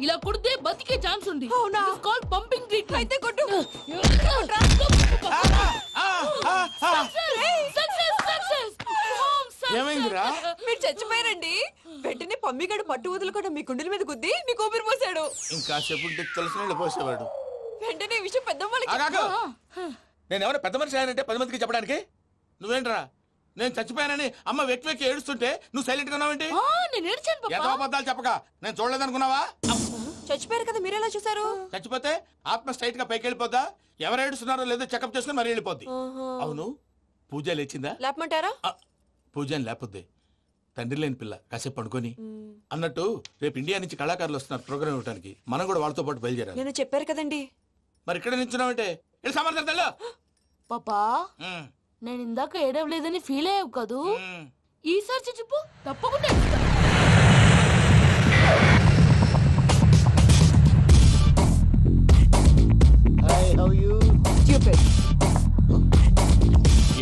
ఇలా కొడితే బతికే ఛాన్స్ ఉంది. అవునా? Call pumping treatment. అయితే కొట్టు. ఏమైందిరా? మీరు చచ్చిపోయారండి. వెంటనే పమ్మిగాడు పట్టు వదులుకుండా మీ గుండెల మీద గుద్ది మీకు ఊపిరి పోసాడు. ఇంకా చెప్పు తెలిసిన వాళ్ళు పోసేవాడు. వెంటనే ఈ విషయం పెద్దవాళ్ళకి నేను ఎవరైనా పెద్ద మనిషి ఆయనంటే 10 మందికి చెప్పడానికి. నువ్వేంట్రా నేను చచ్చిపోయానని అమ్మ వెక్కి వెక్కి ఏడుస్తుంటే నువ్వు సైలెంట్ గా ఉన్నావేంటి? నేను ఏడ్చాను ఏదో పాపా. అబద్ధాలు చెప్పక నేను చూడలేదనుకున్నావా? చచ్చిపోయారు కదా మీరెలా చూసారు? చచ్చిపోతే ఆత్మ స్ట్రైట్ గా పైకి వెళ్ళిపోద్దా? ఎవరు ఏడుస్తున్నారో లేదో చెకప్ చేసుకుని మరీ వెళ్ళిపోద్ది. అవును పూజ లేచిందా? లేపమంటారా? పూజ అని లేకపోద్ది. తండ్రి లేని పిల్ల కాసేపు పడుకొని అన్నట్టు రేపు ఇండియా నుంచి కళాకారులు వస్తున్నారు ప్రోగ్రామ్ ఇవ్వడానికి. మనం కూడా వాళ్ళతో పాటు బయలుదేరాలి. నేను చెప్పారు కదండి. మరి ఇక్కడ నించున్నావంటే వెళ్ళి సమర్థతల్లో. పాపా నేను ఇందాక ఏడవలేదని ఫీల్ అయ్యావు కదూ. ఈసారి చచ్చిపో తప్పకుండా ఏడుస్తా.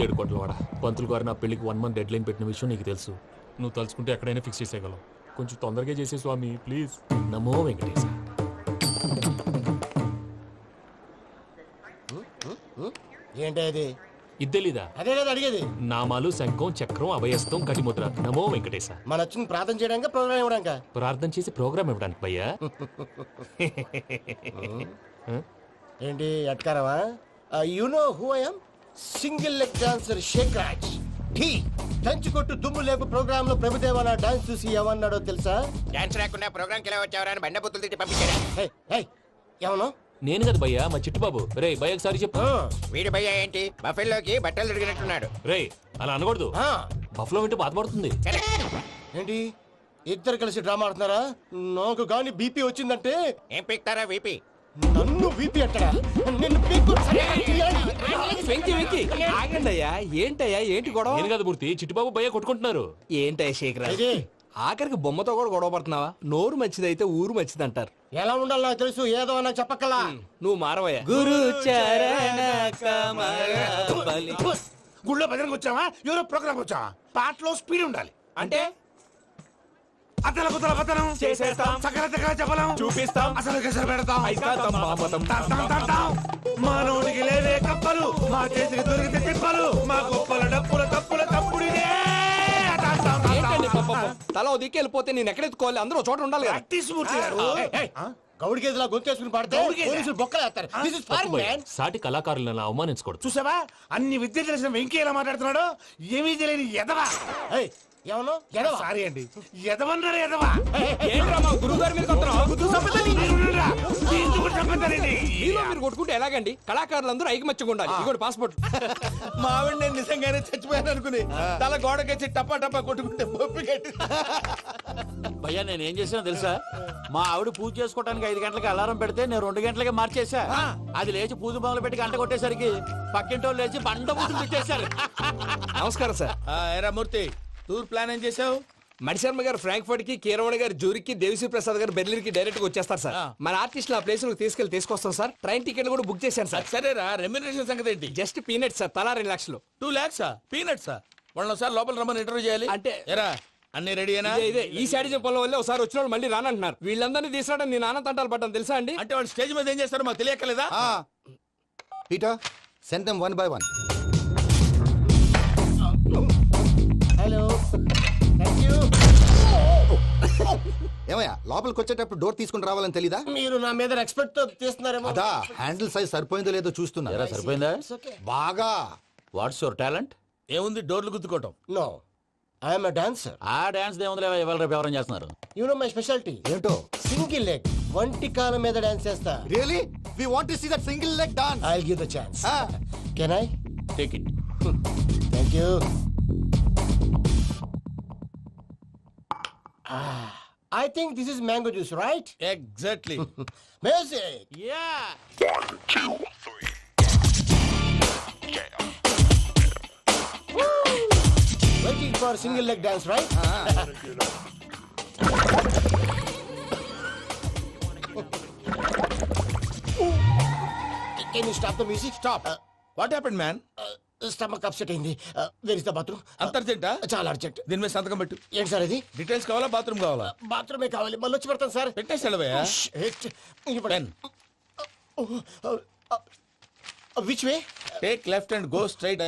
ఏడు కోట్ల వాడ పంతులు గారు నా పెళ్లికి 1 month డెడ్ లైన్ పెట్టిన విషయం నీకు తెలుసు. నువ్వు తలుచుకుంటే ఎక్కడైనా ఫిక్స్ చేసేయగలవు. కొంచెం తొందరగా చేసే స్వామి ప్లీజ్. నమో వెంకటేశ. ఏంటది? ఇద్దెలీదా? అదే కదా అడిగేది. నామాలు శంఖం చక్రం అభయస్తం కటిముద్ర. నమో వెంకటేశ. మన వచ్చిన ప్రార్థన చేయడానికి ప్రోగ్రామ్ ఇవ్వడానికి. ప్రార్థన చేసి ప్రోగ్రామ్ ఇవ్వడానికి భయ్యా. ఏంటి ఎట్కారవా? You know who I am? Single leg dancer shake Raj. టీ దంచుకొట్టు దుమ్ము లేపు ప్రోగ్రామ్ లో ప్రభుదేవ నా డాన్స్ చూసి ఏమన్నాడో తెలుసా? డాన్స్ రాకుండా ప్రోగ్రామ్ కి ఎలా వచ్చావరా అని బండ బుద్ధులు తిట్టి పంపించాడు. ఏమను? నేను కదా భయ్యా మా చిట్టుబాబు. రే భయ్య ఒకసారి చెప్పు. వీడి భయ్య ఏంటి బఫెల్లోకి బట్టలు తిరిగినట్టున్నాడు. రే అలా అనకూడదు. బఫ్లో వింటే బాధపడుతుంది. ఏంటి ఇద్దరు కలిసి డ్రామా ఆడుతున్నారా? నాకు గాని బీపీ వచ్చిందంటే ఏం పీక్తారా వీపీ? నన్ను బీపీ అట్టడా? నిన్ను పీక్కు. వెంకీ వెంకీ ఆగండి అయ్యా. ఏంటయ్యా ఏంటి గొడవ? నేను కదా మూర్తి చిట్టుబాబు భయ్య కొట్టుకుంటున్నారు. ఏంటయ్యా శేఖర్ ఆఖరికి బొమ్మతో కూడా గొడవ పడుతున్నావా? నోరు మంచిదైతే ఊరు మంచిది అంటారు. ఎలా ఉండాలి నాకు తెలుసు, ఏదో అన్నా చెప్పక్కలా. నువ్వు మారవయ్యా. గురు చరణ గుళ్ళో భజనకు వచ్చావా? ఎవరో ప్రోగ్రామ్ వచ్చావా? పాటలో స్పీడ్ ఉండాలి. అంటే అతల కుతల పతనం చేసేస్తాం, సకల దగ్గర చెప్పలేం, చూపిస్తాం, అసలు గసలు పెడతాం, ఐస్తాం, బాపతం. మానవుడికి లేవే కప్పలు, మా చేతికి దొరికితే తిప్పలు, మా గొప్పల డప్పుల తప్పుల తప్పుడిదే. ఏంటండి పాపం? తల ఓ దిక్కు వెళ్ళిపోతే నేను ఎక్కడెత్తుకోవాలి? అందరూ ఒక చోట ఉండాలి కదా. మూర్తి గారు గౌడి గేదెలా గొంతేసుకుని పాడితే పోలీసులు బొక్కలేస్తారు. This is foreign, man. సాటి కళాకారులను అవమానించకూడదు. చూసావా అన్ని విద్య తెలిసిన వెంకీ ఎలా మాట్లాడుతున్నాడు? ఏమీ తెలియని ఎదవా. ఏమను? సారీ అండి, ఎదవన్నారు ఎదవా. ఏంట్రా మా గురువు గారి మీద మీలో మీరు కొట్టుకుంటే ఎలాగండి? కళాకారులందరూ ఐకమత్యంగా ఉండాలి. ఇదిగోండి పాస్పోర్ట్. మావిడ నేను నిజంగానే చచ్చిపోయాను అనుకుని తల గోడకొచ్చి టపా టపా కొట్టుకుంటే బొప్పి కట్టి. భయ్యా నేను ఏం చేసినా తెలుసా? మా ఆవిడ పూజ చేసుకోవడానికి 5 గంటలకి అలారం పెడితే నేను 2 గంటలకి మార్చేసా. అది లేచి పూజ మొదలు పెట్టి గంట కొట్టేసరికి పక్కింటి వాళ్ళు లేచి బండ పూజలు పెట్టేశారు. నమస్కారం సార్. ఎరా మూర్తి, టూర్ ప్లాన్ ఏం చేసావు? మణిశర్మ గారు ఫ్రాంక్ఫర్ట్ కి, కీరవాణి గారు జూరిక్ కి, దేవిశ్రీ ప్రసాద్ గారు బెర్లిన్ కి డైరెక్ట్ గా వచ్చేస్తారు సార్. మన ఆర్టిస్ట్ ఆ ప్లేస్ తీసుకొస్తాం సార్. ట్రైన్ టికెట్ కూడా బుక్ చేశాను సార్. సరేరా, రెమ్యూనరేషన్ సంగతి ఏంటి? Just peanut sir. తలా 2 లక్షలు. 2 lakhs పీనట్సా? వాళ్ళని ఒకసారి లోపల రమ్మని ఇంటర్వ్యూ చేయాలి. అంటే ఎరా అన్ని రెడీనా? ఇదే ఈ శాడిజం పొలం వల్లే ఒకసారి వచ్చిన వాళ్ళు మళ్ళీ రానంటున్నారు. వీళ్ళందరినీ తీసుకురావడం నేను నాన్న తంటాలు పడ్డాను తెలుసా అండి. అంటే వాళ్ళు స్టేజ్ మీద ఏం చేస్తారో మాకు తెలియక్కలేదా? Peter, send them one by one. Hello, thank you. ఏమయ్యా లోపలికి వచ్చేటప్పుడు డోర్ తీసుకుని రావాలని తెలీదా? మీరు నా మీద ఎక్స్పెక్ట్ తో తీస్తున్నారేమో. అదా హ్యాండిల్ సైజ్ సరిపోయిందో లేదో చూస్తున్నా. సరిపోయిందా? బాగా. What's your talent? ఏముంది డోర్లు గుద్దుకోవటం. No, I'm a dancer. ఆ డాన్స్ దేవుందిలే, ఇవాళ రేపు ఎవరైనా చేస్తున్నారు. యు నో మై స్పెషాలిటీ ఏంటో? సింగిల్ లెగ్, వంటి కాలం మీద డాన్స్ చేస్తా. Really? We want to see that single leg dance. I'll give the chance. Can I? Take it. Thank you. I think this is mango juice, right? Exactly. Music. Yeah. 1, 2, 3. Waiting for single leg dance, right? Can you stop the music? Stop. What happened, man? Stomach upset అయింది. Where is the bathroom? అంత అర్జెంటా? చాలా urgent. దీని మీద సంతకం పెట్టు. ఏంటి sir ఇది? డీటెయిల్స్ కావాలా బాత్రూమ్ కావాలా? బాత్రూమే కావాలి, మళ్ళీ వచ్చి పెడతాను సార్. పెట్టేసి వెళ్ళవయ్యా. Pen. Which way? Take left and go straight.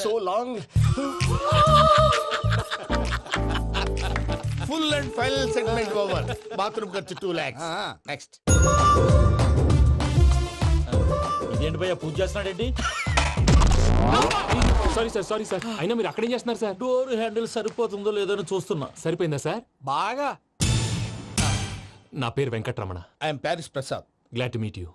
So long. Full and final segment over. Bathroom ఖర్చు 2 lakhs. నెక్స్ట్. ఇదేంటి భయ్యా పూజ చేస్తున్నాడేంటి? సారీ సార్ అయినా మీరు అక్కడేం చేస్తున్నారు సార్? డోర్ హ్యాండిల్ సరిపోతుందో లేదో అని చూస్తున్నా. సరిపోయిందా సార్? బాగా. నా పేరు Venkatramana. I'm Paris Prasad. Glad to meet you.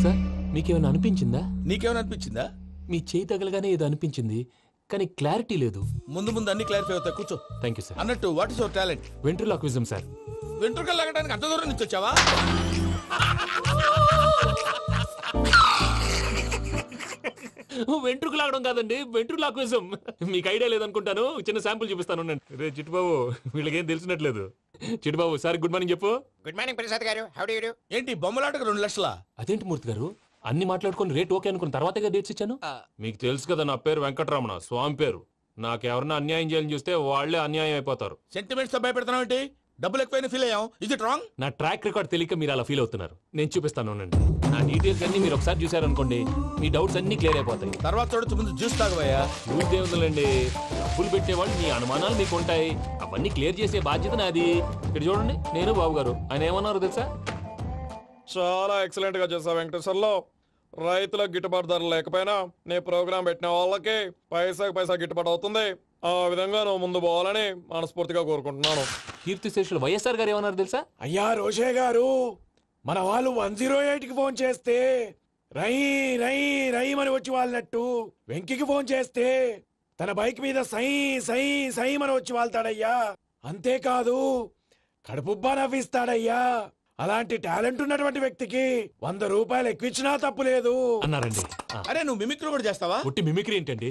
Sir మీకేమైనా అనిపించిందా? నీకేమైనా అనిపించిందా? మీ చేయి తగలగానే ఏదో అనిపించింది, కానీ క్లారిటీ లేదు. ముందు అన్ని క్లారిఫై అవుతాయి. కూర్చో. Thank you sir. అన్నట్టు what is your talent? Ventriloquism sir. వెంట్రుకలు లాగడానికి అంత దూరం నుంచి వచ్చావా? వెంట్రుకు లాగడం కాదండి, వెంట్రులాక్విజం. మీకు ఐడియా లేదనుకుంటాను, చిన్న శాంపుల్ చూపిస్తాను. రే చిట్టుబాబు, వీళ్ళకేం తెలిసినట్లేదు. చిట్టుబాబు సార్ గుడ్ మార్నింగ్ చెప్పు. Good morning Prasad garu. How do you do? ఏంటి బొమ్మలాటకు 2 లక్షలా? అదేంటి మూర్తి గారు, అన్ని మాట్లాడుకుని రేట్ ఓకే అనుకున్న తర్వాతగా డేట్స్ ఇచ్చాను. మీకు తెలుసు కదా నా పేరు వెంకటరమణ, స్వామి పేరు. నాకెవరన్నా అన్యాయం చేయాలని చూస్తే వాళ్లే అన్యాయం అయిపోతారు. సెంటిమెంట్స్ తో భయపెడతావు ఏంటి? డబ్బులు ఎక్కువైనా ఫీల్ అయ్యాం. ఇది రాంగ్. నా ట్రాక్ రికార్డ్ తెలియక మీరు అలా ఫీల్ అవుతున్నారు. నేను చూపిస్తాను ఉండండి. నా డీటెయిల్స్ అన్ని మీరు ఒకసారి చూసారనుకోండి, మీ డౌట్స్ అన్ని క్లియర్ అయిపోతాయి. తర్వాత చూడొచ్చు, ముందు జ్యూస్ తాగవయ్యా. చూస్తే ఉందండి, డబ్బులు పెట్టేవాళ్ళు మీ అనుమానాలు మీకు ఉంటాయి, అవన్నీ క్లియర్ చేసే బాధ్యత నాది. ఇక్కడ చూడండి, నేను బాబు గారు. ఆయన ఏమన్నారు తెలుసా? చాలా ఎక్సలెంట్ గా చేసావు వెంకటేశ్వర్లో. రైతులకు గిట్టుబాటు ధర లేకపోయినా నీ ప్రోగ్రాం పెట్టిన వాళ్ళకి పైసాకి పైసా గిట్టుబాటు అవుతుంది. ఆ విధంగా నువ్వు ముందు పోవాలని మనస్ఫూర్తిగా కోరుకుంటున్నాను. కీర్తి శేషులు వైఎస్ఆర్ గారు ఏమన్నారు తెలుసా? అయ్యా రోషే గారు, మన వాళ్ళు 108కి ఫోన్ చేస్తే రై రై రై అని వచ్చి వాళ్ళనట్టు, వెంకికి ఫోన్ చేస్తే తన బైక్ మీద సై సై సై అని వచ్చి వాళ్తాడయ్యా. అంతేకాదు కడుపుబ్బా నవ్విస్తాడయ్యా. అలాంటి టాలెంట్ ఉన్నటువంటి వ్యక్తికి 100 రూపాయలు ఎక్కువచ్చినా తప్పు లేదు అన్నారండి. అరే నువ్వు మిమిక్రీ కూడా చేస్తావా? పుట్టి మిమిక్రీ ఏంటండి,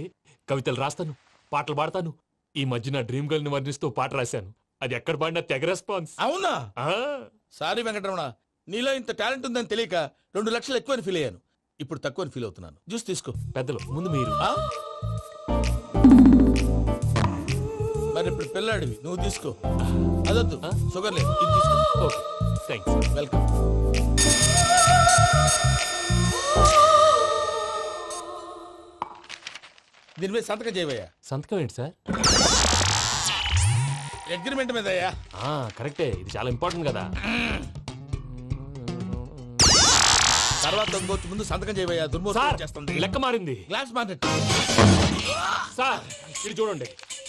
కవితలు రాస్తాను, పాటలు పాడతాను. ఈ మధ్య నా డ్రీమ్ గర్ల్ ని వర్ణిస్తూ పాట రాశాను, అది ఎక్కడ పాడినా తెగ రెస్పాన్స్. అవునా? ఆ, సారీ వెంకటరమణ, నీలో ఇంత టాలెంట్ ఉందని తెలియక 2 లక్షలు ఎక్కువని ఫీల్ అయ్యాను. ఇప్పుడు తక్కువని ఫీల్ అవుతున్నాను. జ్యూస్ తీసుకో. పెద్దలు ముందు మీరు. ఆ? మరి ఇప్పుడు పిల్లాడివి, నువ్వు తీసుకో. అదొద్దు, షుగర్ లేదు, ఇది తీసుకో. Okay thanks. వెల్కమ్. దీని మీద సంతకం చేయవయ్యా. సంతకం ఏంటి సార్? అగ్రిమెంట్ మీద అయ్యా. కరెక్టే, ఇది చాలా ఇంపార్టెంట్ కదా. తర్వాత ఇంకొచ్చి ముందు సంతకం చేయవయ్యా. సార్ దుర్మోహం చేస్తుంది. లెక్క మారింది. Glass market. సార్ ఇది చూడండి,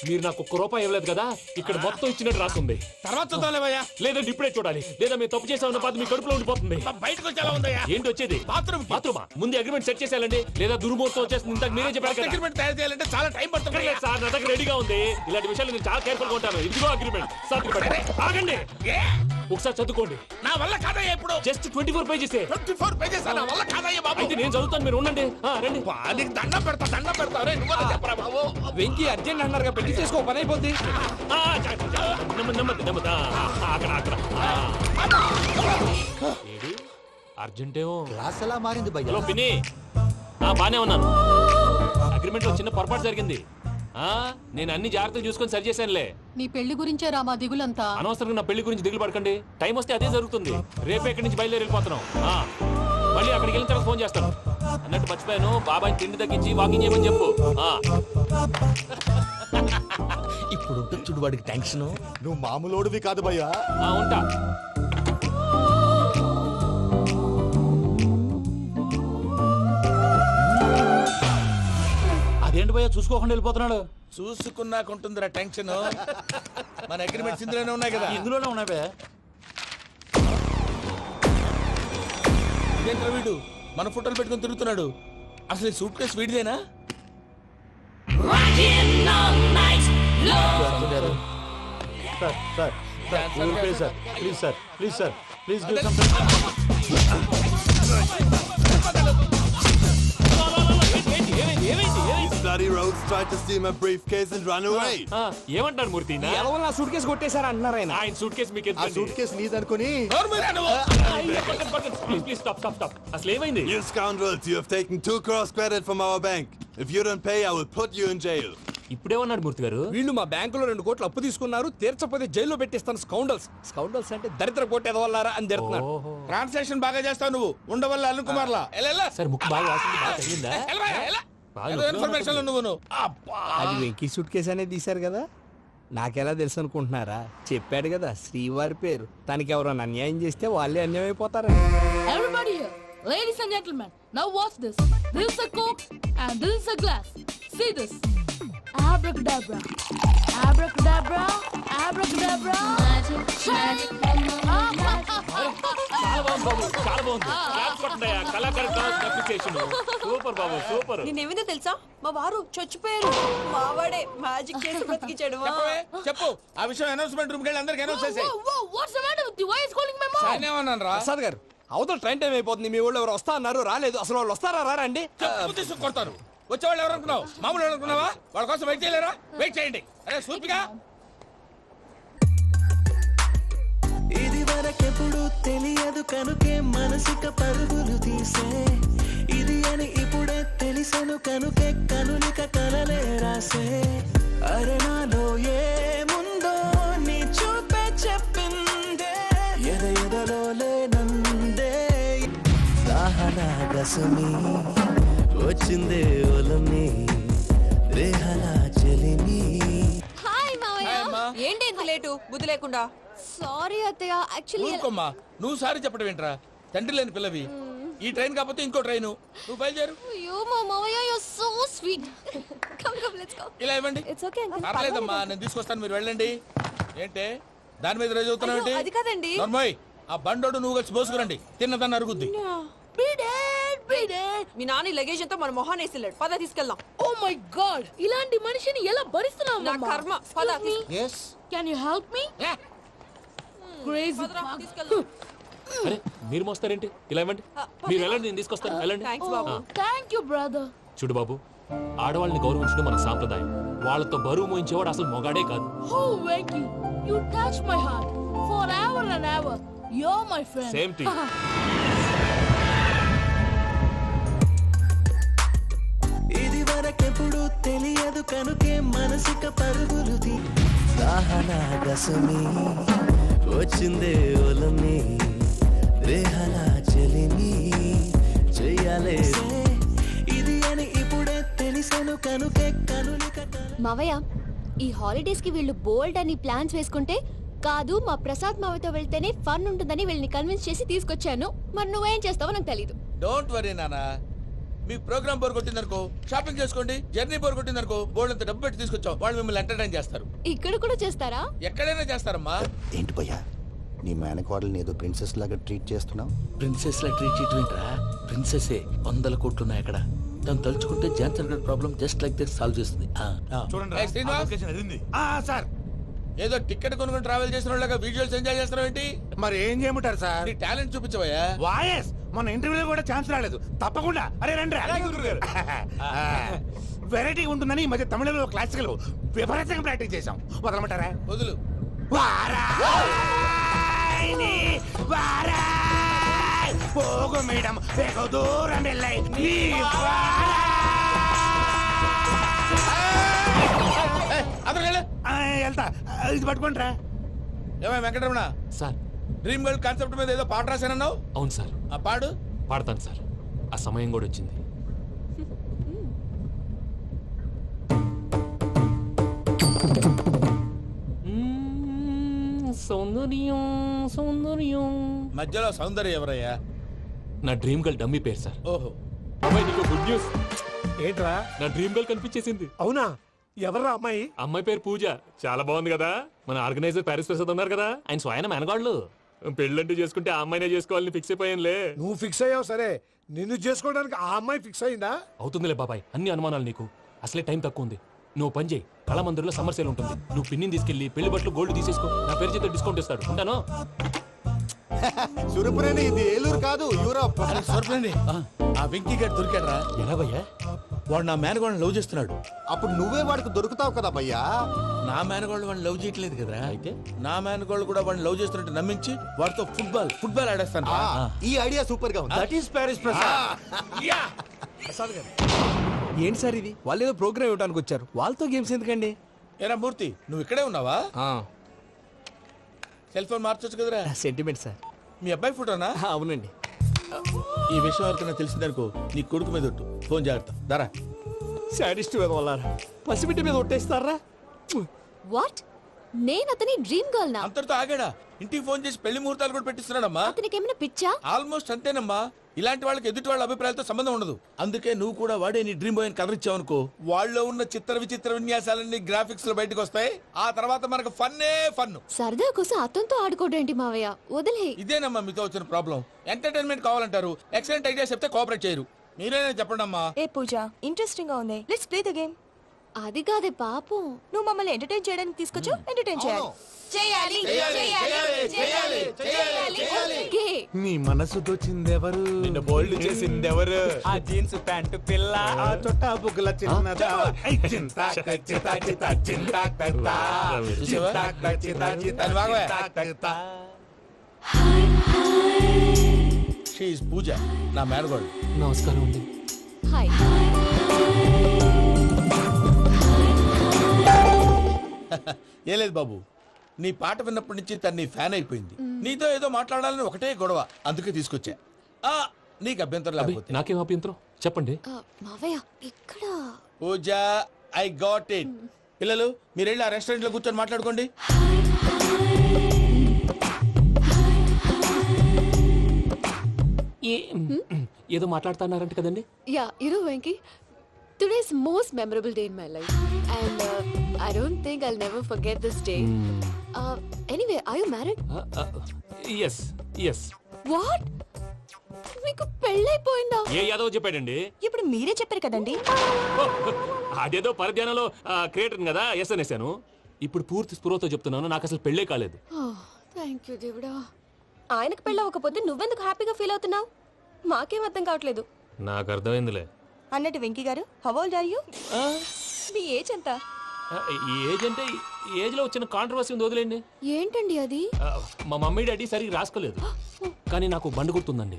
మీరు నాకు 1 రూపాయి ఇవ్వలేదు కదా, ఇక్కడ మొత్తం ఇచ్చినట్టు రాస్తుంది. తర్వాత చూద్దాంలేవయ్యా. లేదంటే ఇప్పుడే చూడాలి, లేదా మేము తప్పు చేసామన్న బాధ మీ కడుపులో ఉండిపోతుంది. బయటకు వచ్చి ఎలా ఉందయ్యా? ఏంటి వచ్చేది? బాత్రూమ్ బాత్రూమా? ముందు అగ్రిమెంట్ సెట్ చేసేయాలండి, లేదా దుర్మూర్తం వచ్చేస్తుంది. ఇంతకు మీరే చెప్పారు కదా. అగ్రిమెంట్ తయారు చేయాలంటే చాలా టైం పడుతుంది. లేదు సార్, నా దగ్గర రెడీగా ఉంది. ఇలాంటి విషయాలు నేను చాలా కేర్ఫుల్ గా ఉంటాను. ఇదిగో అగ్రిమెంట్. ఆగండి, ఒకసారి చదువుకోండి. నా వల్ల కాదయ్యా. ఇప్పుడు జస్ట్ 24 పేజెస్. 24 పేజెస్ నా వల్ల కాదయ్యా బాబు. అయితే నేను చదువుతాను, మీరు ఉండండి. రండి. నీకు దండం పెడతా. రే నువ్వు చెప్పరా బాబు. వెంకీ అర్జెంట్ అన్నారుగా, పెళ్లి చేసుకో, పని అయిపోద్ది. నెమ్మది. అక్కడ ఏడి అర్జెంటేమో. క్లాస్ ఎలా మారింది భయ్యా? హలో పిన్ని, బానే ఉన్నాను. అగ్రిమెంట్ లో చిన్న పొరపాటు జరిగింది. నేను అన్ని జాగ్రత్తలు చూసుకొని సరి చేశానులే. నీ పెళ్లి గురించే రా మా దిగులంతా. అనవసరంగా నా పెళ్లి గురించి దిగులు పడకండి. టైం వస్తే అదే జరుగుతుంది. రేపే ఇక్కడి నుంచి బయలుదేరి వెళ్ళిపోతున్నాం. మళ్ళీ అక్కడికి వెళ్ళిన తర్వాత ఫోన్ చేస్తాను. అన్నట్టు మర్చిపోయాను, బాబాయ్ తిండి తగ్గించి వాకింగ్ చేయమని చెప్పు. ఇప్పుడు ఉంటుంది చూడు వాడికి టెన్షన్. నువ్వు మామూలోడివి కాదు భయ్యా. ఉంటా. అదేంటి భయ్యా చూసుకోకుండా వెళ్ళిపోతున్నాడు? చూసుకున్నాకుంటుందిరా టెన్షన్. మన అగ్రిమెంట్స్ ఇందులోనే ఉన్నాయి కదా. ఇందులోనే ఉన్నాయి భయ్యా. ఇదేంట్రా వీడు మన ఫోటోలు పెట్టుకొని తిరుగుతున్నాడు? అసలు ఈ సూట్ కేసు వీడిదేనా? ఏమైంది? bloody rogues tried to steal my briefcase and run away. ఏమంటారు మూర్తి నా సూట్ కేసు కొట్టేశారు అంటున్నారు ఆయన ఆయన సూట్ కేసు మీకు ఆ సూట్ కేసు నీదనుకుని please please stop stop stop అసలు ఏమైంది You scoundrels, you have taken 2 crores credit from our bank. If you don't pay, I will put you in jail. ఇప్పుడేమన్నాడు మూర్తి గారు వీళ్ళు మా బ్యాంకులో 2 కోట్లు అప్పు తీసుకున్నారు, తీర్చకపోతే జైల్లో పెట్టిస్తాను. స్కౌండల్స్ అంటే దరిద్ర కోట ఎదవల్లారా అని తిడుతున్నాడు. ట్రాన్సాక్షన్ బాగా చేస్తావు నువ్వు ఉండవల్ల అల్లు కుమార్లా సార్ ముక్కు బాగా వాసింది బాగా తగిలిందా బాగా ఇన్ఫర్మేషన్ నువ్వు అది వెంకీ సూట్ కేసు అనేది తీశారు కదా, నాకెలా తెలుసు అనుకుంటున్నారా? చెప్పాడు కదా శ్రీవారి పేరు. తనకి ఎవరైనా అన్యాయం చేస్తే వాళ్ళే అన్యాయం అయిపోతారు. Everybody here, ladies and gentlemen, now watch this. This is a coke and this is a glass. See this. Abracadabra. Abracadabra. Abracadabra. Magic. Magic. చాలా బాగుంది బాబు చాలా బాగుంది క్లాప్స్ కొట్టండి కళాకారు అప్రిసియేషన్ సూపర్ బాబు సూపర్ నేనేమిందో తెలుసా, మా వారు చచ్చిపోయారు, మావాడే మ్యాజిక్ చేసి బ్రతికించాడు. చెప్పు ఆ విషయం అనౌన్స్మెంట్ రూమ్ కి వెళ్ళి అందరికి అనౌన్స్ చేసేయ్. Whoa, what's the matter with you? Why is calling my mom? నేనేమన్నాను రా ప్రసాద్ గారు, అవతల ట్రైన్ టైం అయిపోతుంది. మీ ఊళ్ళో ఎవరు వస్తా అన్నారు, రాలేదు. అసలు వాళ్ళు వస్తారా రారా అండి? తీసుకు కొడతారు. వచ్చేవాళ్ళు ఎవరు అనుకున్నావు? మామూలు ఎవరు అనుకున్నావా? వాళ్ళ కోసం వెయిట్ చేయలేరా? వెయిట్ చేయండి. అరే సూపిగా ఇది వరకెప్పుడు తెలియదు కనుకే మనసుక పరుగులు తీసే ఇది అని ఇప్పుడే తెలిసెను కనుకే కనులిక కలలే రాసే అరే నాలో ఏముందో నీ చూపే చెప్పిందే ఎదలో లేనందే దాహనా గసమి వచ్చిందే ఒలమి రేహనా చెలిమి. హాయ్ మావయ్య. ఏంటి ఇంత లేటు బుద్ధి లేకుండా? Sorry, అత్తయ్య. Actually, ఊరుకోమ్మా నువ్వు సారి చెప్పడం ఏంట్రా? తండ్రి లేని పిల్లవి. ఈ ట్రైన్ కాకపోతే ఇంకో ట్రైన్ నువ్వు బయలుదేరు. అయ్యో మా మావయ్య, you're so sweet. Come, let's go. ఇలా ఇవ్వండి. It's okay. పర్లేదమ్మా నేను తీసుకొస్తాను మీరు వెళ్ళండి. ఏంటే దాని మీద రోజు అవుతున్నావు అయ్యో, అది కాదండి. నర్మోయ్ ఆ బండోడు నువ్వు కలిసి పోసుకురండి. తిన్నదాన్ని అరుగుద్ది. Beat it. మీ నాన్న లగేజ్ అంతా మన మొహాన్ని వేసిల్లాడు. పద తీసుకెళ్దాం. Oh my God. ఇలాంటి మనిషిని ఎలా భరిస్తున్నావు నా అమ్మా? కర్మ. పద yes Can you help me? Crazy. తీసుకెళ్దాం. అరే మీరు మోస్తారేంటి ఇలా ఇవ్వండి మీరు వెళ్ళండి నేను తీసుకొస్తాను వెళ్ళండి thanks Babu. Thank you, brother. చూడు బాబు ఆడవాళ్ళని గౌరవించడం మన సాంప్రదాయం వాళ్ళతో బరువు మోయించేవాడు అసలు మొగాడే కాదు Oh, Venky, you touched my heart. Forever and ever. You're my friend. Same టీ ఇది వరకెప్పుడు తెలియదు కనుకే మనసుక పరుగులు దాహనా గసమి వచ్చిందే ఒలమి రేహనా చెలిమి చెయ్యాలే ఇది అని ఇప్పుడే తెలిసెను కనుకే కనులిక. మావయ్య, ఈ హాలిడేస్ కి వీళ్ళు బోల్డ్ అని ప్లాన్స్ వేసుకుంటే కాదు మా ప్రసాద్ మావయ్యతో వెళ్తేనే ఫన్ ఉంటుందని వీళ్ళని కన్విన్స్ చేసి తీసుకొచ్చాను. మరి నువ్వేం చేస్తావో నాకు తెలీదు. డోంట్ వరీ నానా. మీ ప్రోగ్రామ్ బోర్ కొట్టిందనుకో షాపింగ్ చేసుకోండి. జర్నీ బోర్ కొట్టిందనుకో బోర్డు అంత డబ్బు పెట్టి తీసుకొచ్చాం. వాళ్ళు మిమ్మల్ని ఎంటర్టైన్ చేస్తారు. ఇక్కడ కూడా చేస్తారా? ఎక్కడైనా చేస్తారమ్మా. ఏంటి భయ్యా నీ మేనకోడల్ని ఏదో ప్రిన్సెస్ లాగా ట్రీట్ చేస్తున్నావు? ప్రిన్సెస్ లా ట్రీట్ చేయటమేంట్రా? ప్రిన్సెస్ 100 కోట్లు ఉన్నాయి అక్కడ. తను తలుచుకుంటే జాన్సన్ గడ్ problem just like that solve చేస్తుంది. ఏయ్, శ్రీనివాస్. సార్ ఏదో టికెట్ కొనుక్కొని ట్రావెల్ చేసిన వాళ్ళగా విజువల్స్ ఎంజాయ్ చేస్తున్నావు ఏంటి? మరి ఏం చేయమంటారు సార్? నీ టాలెంట్ చూపించవయ్యా. వాయస్ మన ఇంటర్వ్యూలో కూడా ఛాన్స్ రాలేదు. తప్పకుండా అరే రండి వెరైటీ ఉంటుందని ఈ మధ్య తమిళంలో క్లాసికల్ విపరీతంగా ప్రాక్టీస్ చేశాం. వదలమంటారా? వదులు. వారాయని వారాయ్ పోగు మేడం వెగు దూరం వెళ్ళై నీ అతను వెళ్తా. ఇది పట్టుకుంటారా? ఏమై Venkataramana sir dream girl concept మీద ఏదో పాట రాశానన్నావు. అవును సార్ ఆ పాడు. పాడతాను సార్ ఆ సమయం కూడా వచ్చింది సౌందర్యం సౌందర్యం మధ్యలో సౌందర్య ఎవరయ్యా? నా డ్రీమ్ గర్ల్ డమ్మీ పేరు సార్. ఓహో అమ్మాయి నీకు గుడ్ న్యూస్. ఏంట్రా? నా డ్రీమ్ గర్ల్ కనిపించేసింది. అవునా? ఎవరా అమ్మాయి? అమ్మాయి పేరు పూజ. చాలా బాగుంది కదా. మన ఆర్గనైజర్ ప్యారిస్ ప్రసాద్ ఉన్నారు కదా ఆయన స్వయం మెనగాళ్ళు. పెళ్ళంటూ చేసుకుంటే ఆ అమ్మాయినే చేసుకోవాలని ఫిక్స్ అయిపోయానులే. నువ్వు ఫిక్స్ అయ్యావు సరే, నిన్ను చేసుకోవడానికి ఆ అమ్మాయి ఫిక్స్ అయిందా? అవుతుందిలే బాబాయ్ అన్ని అనుమానాలు నీకు. అసలే టైం తక్కువ ఉంది. నువ్వు పని చేయి కళామందిర్లో సమ్మర్ సేల్ ఉంటుంది. నువ్వు పిన్నిని తీసుకెళ్లి పెళ్లి బట్టలు గోల్డ్ తీసేసుకో. నా పేరు చేత డిస్కౌంట్ ఇస్తాడు. ఉంటాను. సురపురేని ఇది ఏలూరు కాదు యూరోప్. సూరపురేని ఆ వెంకీ గారు దొరికాడరా? ఎలా భయ్యా? వాడు నా మేనగోళ్ళని లవ్ చేస్తున్నాడు. అప్పుడు నువ్వే వాడికి దొరుకుతావు కదా భయ్యా. నా మేనగోళ్ళు వాడిని లవ్ చేయట్లేదు కదరా. అయితే నా మేనగోళ్ళు కూడా వాడిని లవ్ చేస్తున్నట్టు నమ్మించి వాడితో ఫుట్బాల్ ఆడేస్తాను. ఈ ఐడియా సూపర్ గా ఉంది. That is Paris Prasad. Prasad గారు ఏంటి సార్ ఇది? వాళ్ళు ఏదో ప్రోగ్రామ్ ఇవ్వడానికి వచ్చారు, వాళ్ళతో గేమ్స్ ఎందుకండి? ఏరా మూర్తి, నువ్వు ఇక్కడే ఉన్నావా? సెల్ ఫోన్ మార్చొచ్చు కదరా. Sentiment sir. మీ అబ్బాయి ఫోటోనా? అవునండి. ఈ విషయం ఎవరికైనా తెలిసిందనుకో నీ కొడుకు మీద ఒట్టు. ఫోన్ జాగ్రత్త. దారా. సాడిస్ట్ వాళ్ళారా, పసిబిడ్డ మీద ఒట్టేస్తారా? వాట్? నేను అతని డ్రీమ్ గర్ల్ నా? అంతటితో ఆగాడా? ఇంటికి ఫోన్ చేసి పెళ్లి ముహూర్తాలు కూడా పెట్టిస్తున్నాడమ్మా. అతనికి ఏమైనా పిచ్చా? ఆల్మోస్ట్ అంతేనమ్మా. ఇలాంటి వాళ్ళకి ఎదుటి వాళ్ళ అభిప్రాయాలతో సంబంధం ఉండదు. అందుకే నువ్వు కూడా వాడే నీ డ్రీమ్ బాయ్ అని కవర్ ఇచ్చావనుకో, వాళ్ళలో ఉన్న చిత్ర విచిత్ర విన్యాసాలన్నీ గ్రాఫిక్స్ లో బయటకు వస్తాయి. ఆ తర్వాత మనకు ఫన్నే ఫన్. సరదా కోసం అతనితో ఆడుకోడేంటి మావయ్య? వదిలే. ఇదేనమ్మా మీతో వచ్చిన ప్రాబ్లం. ఎంటర్టైన్మెంట్ కావాలంటారు, ఎక్సలెంట్ ఐడియా చెప్తే కోఆపరేట్ చేయరు. మీరేనే చెప్పండి అమ్మా. ఏ పూజ, ఇంట్రెస్టింగ్ గా ఉంది, లెట్స్ ప్లే ద గేమ్. అది కాదే పాపం. నువ్వు మమ్మల్ని ఎంటర్టైన్ చేయడానికి తీసుకొచ్చు, ఎంటర్టైన్ చేయాలి. ఓకే. నీ మనసు దోచిందెవరు? నిన్న బోల్డ్ చేసిందెవరు? ఆ జీన్స్ ప్యాంటు పిల్ల, ఆ చొట్టా బుగ్గల చిన్నదా. షీ ఈజ్ పూజ, నా మేనగోడు. నమస్కారం అండి. హాయ్. ఏ లేదు బాబు, నీ పాట విన్నప్పటి నుంచి తను నీ ఫ్యాన్ అయిపోయింది. నీతో ఏదో మాట్లాడాలని ఒకటే గొడవ, అందుకే తీసుకొచ్చా. నీకు అభ్యంతరం లేకపోతే. నాకేం అభ్యంతరం చెప్పండి. మావయ్య ఇక్కడ. పూజ, ఐ గాట్ ఇట్. పిల్లలు మీరు వెళ్ళి ఆ రెస్టారెంట్ లో కూర్చొని మాట్లాడుకోండి. ఏదో మాట్లాడుతున్నారంట కదండి. Yeah, Venky, today's most memorable day in my life, and I don't think I'll never forget this day. Anyway, are you married? Yes. What? మీకు పెళ్ళైపోయిందా? ఏ యాదవ్ చెప్పాడండి? ఇప్పుడు మీరే చెప్పారు కదండి. అదేదో పరధ్యానంలో క్రియేటర్ కదా ఎస్ అనేసాను. ఇప్పుడు పూర్తి స్పృహతో చెప్తున్నాను, నాకు అసలు పెళ్ళే కాలేదు. థ్యాంక్ యూ దేవుడా. ఆయనకు పెళ్ళవకపోతే నువ్వెందుకు హ్యాపీగా ఫీల్ అవుతున్నావు? మాకేం అర్థం కావట్లేదు. నాకు అర్థమైందిలే. అన్నట్టు Venky garu, how old are you? మీ ఏజ్ ఎంత? ఈ ఏజ్ అంటే ఈ ఏజ్ లో వచ్చిన కాంట్రవర్సీ ఉంది, వదిలేండి. ఏంటండి అది? మా మమ్మీ డాడీ సరిగ్గా రాసుకోలేదు, కానీ నాకు బండి గుర్తుందండి.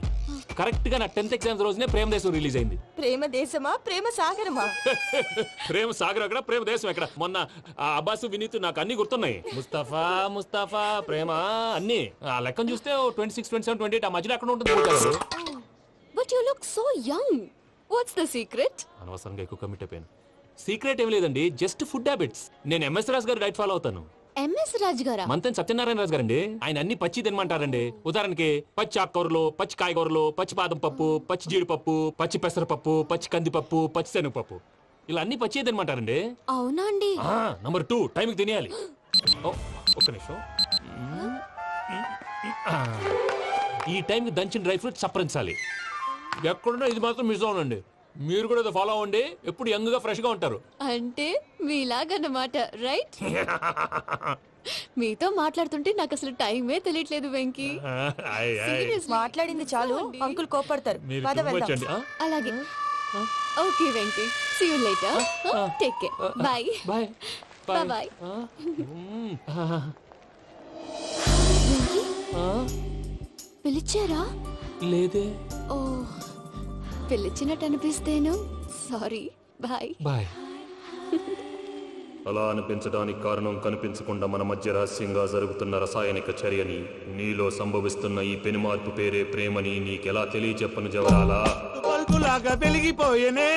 కరెక్ట్ గా నా 10th ఎగ్జామ్స్ రోజునే ప్రేమ దేశం రిలీజ్ అయింది. ప్రేమ దేశమా, ప్రేమ సాగరమా? ప్రేమ సాగర్ ఎక్కడ, ప్రేమ దేశం ఎక్కడ? మొన్న అబ్బాసు వినీత్ నాకు అన్ని గుర్తున్నాయి. ముస్తఫా ప్రేమ అన్ని ఆ లెక్కను చూస్తే 26, 27, 28 ఆ మధ్యలో ఎక్కడ ఉంటుంది. But you look so young. What's the secret? అనవసరంగా ఎక్కువ కమిట్ అయిపోయాను. సీక్రెట్ ఏం లేదండి, జస్ట్ ఫుడ్ హ్యాబిట్స్. నేను ఎంఎస్ రాజు గారు డైట్ ఫాలో అవుతాను. ఎంఎస్ రాజు గారా? మంతెన్ సత్యనారాయణ రాజు గారండి. ఆయన అన్ని పచ్చి తినమంటారండి. ఉదాహరణకి పచ్చి ఆకుకూరలు, పచ్చి కాయగూరలు, పచ్చి బాదం పప్పు, పచ్చి జీడిపప్పు, పచ్చి పెసరపప్పు, పచ్చి కందిపప్పు, పచ్చి శనగపప్పు, ఇలా అన్ని పచ్చి తినమంటారండి. అవునా అండి? నంబర్ 2, టైంకి తినేయాలి. ఒక్క నిమిషం. ఈ టైంకి దంచిన డ్రై ఫ్రూట్స్ సప్పరించాలి. ఎక్కడున్నా ఇది మాత్రం మిస్ అవునండి. మీరు కూడా ఫాలో అవ్వండి, ఎప్పుడు యంగ్ గా ఫ్రెష్ గా ఉంటారు. అంటే మీలాగన్నమాట, రైట్? మీతో మాట్లాడుతుంటే నాకు అసలు టైమే తెలియట్లేదు వెంకీ. మాట్లాడింది చాలు, అంకుల్ కోపడతారు. అలాగే. Okay Venky, see you later. Take care. Bye bye bye. పిలిచారా? లేదే. ఓ, పిలిచినట్టు అనిపిస్తేను సారీ. Bye bye. అలా అనిపించడానికి కారణం కనిపించకుండా మన మధ్య రహస్యంగా జరుగుతున్న రసాయనిక చర్యని, నీలో సంభవిస్తున్న ఈ పెనుమార్పు పేరే ప్రేమని నీకెలా తెలియచెప్పను జవరాలా? బల్బులాగా వెలిగిపోయేనే,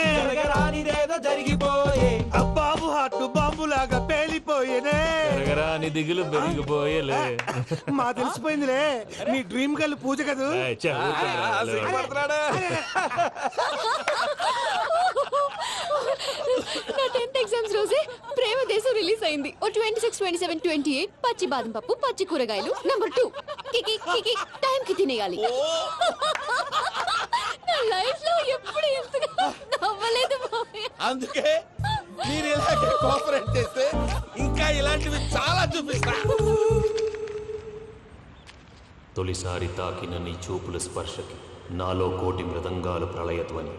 జరిగిపోయే బాబు హార్ట్ బాంబులాగా పేలిపోయేనే. నీ దిగులు పెరిగిపోయేలే. మా తెలిసిపోయిందిలే, నీ డ్రీమ్ గర్ల్ పూజ కదూ. నా 10th ఎగ్జామ్స్ రోజే ప్రేమ దేశం రిలీజ్ అయింది. ఓ 26, 27, 28 పచ్చి బాదం పప్పు, పచ్చి కూరగాయలు. నంబర్ 2, కికి టైం కి తినేయాలి. నా లైఫ్ లో ఎప్పుడు ఎంతగా నవ్వలేదు మావయ్య. అందుకే మీరు ఇలాగే కోఆపరేట్ చేస్తే ఇంకా ఇలాంటివి చాలా చూపిస్తా. తొలిసారి తాకిన నీ చూపుల స్పర్శకి నాలో కోటి మృదంగాలు ప్రళయధ్వని.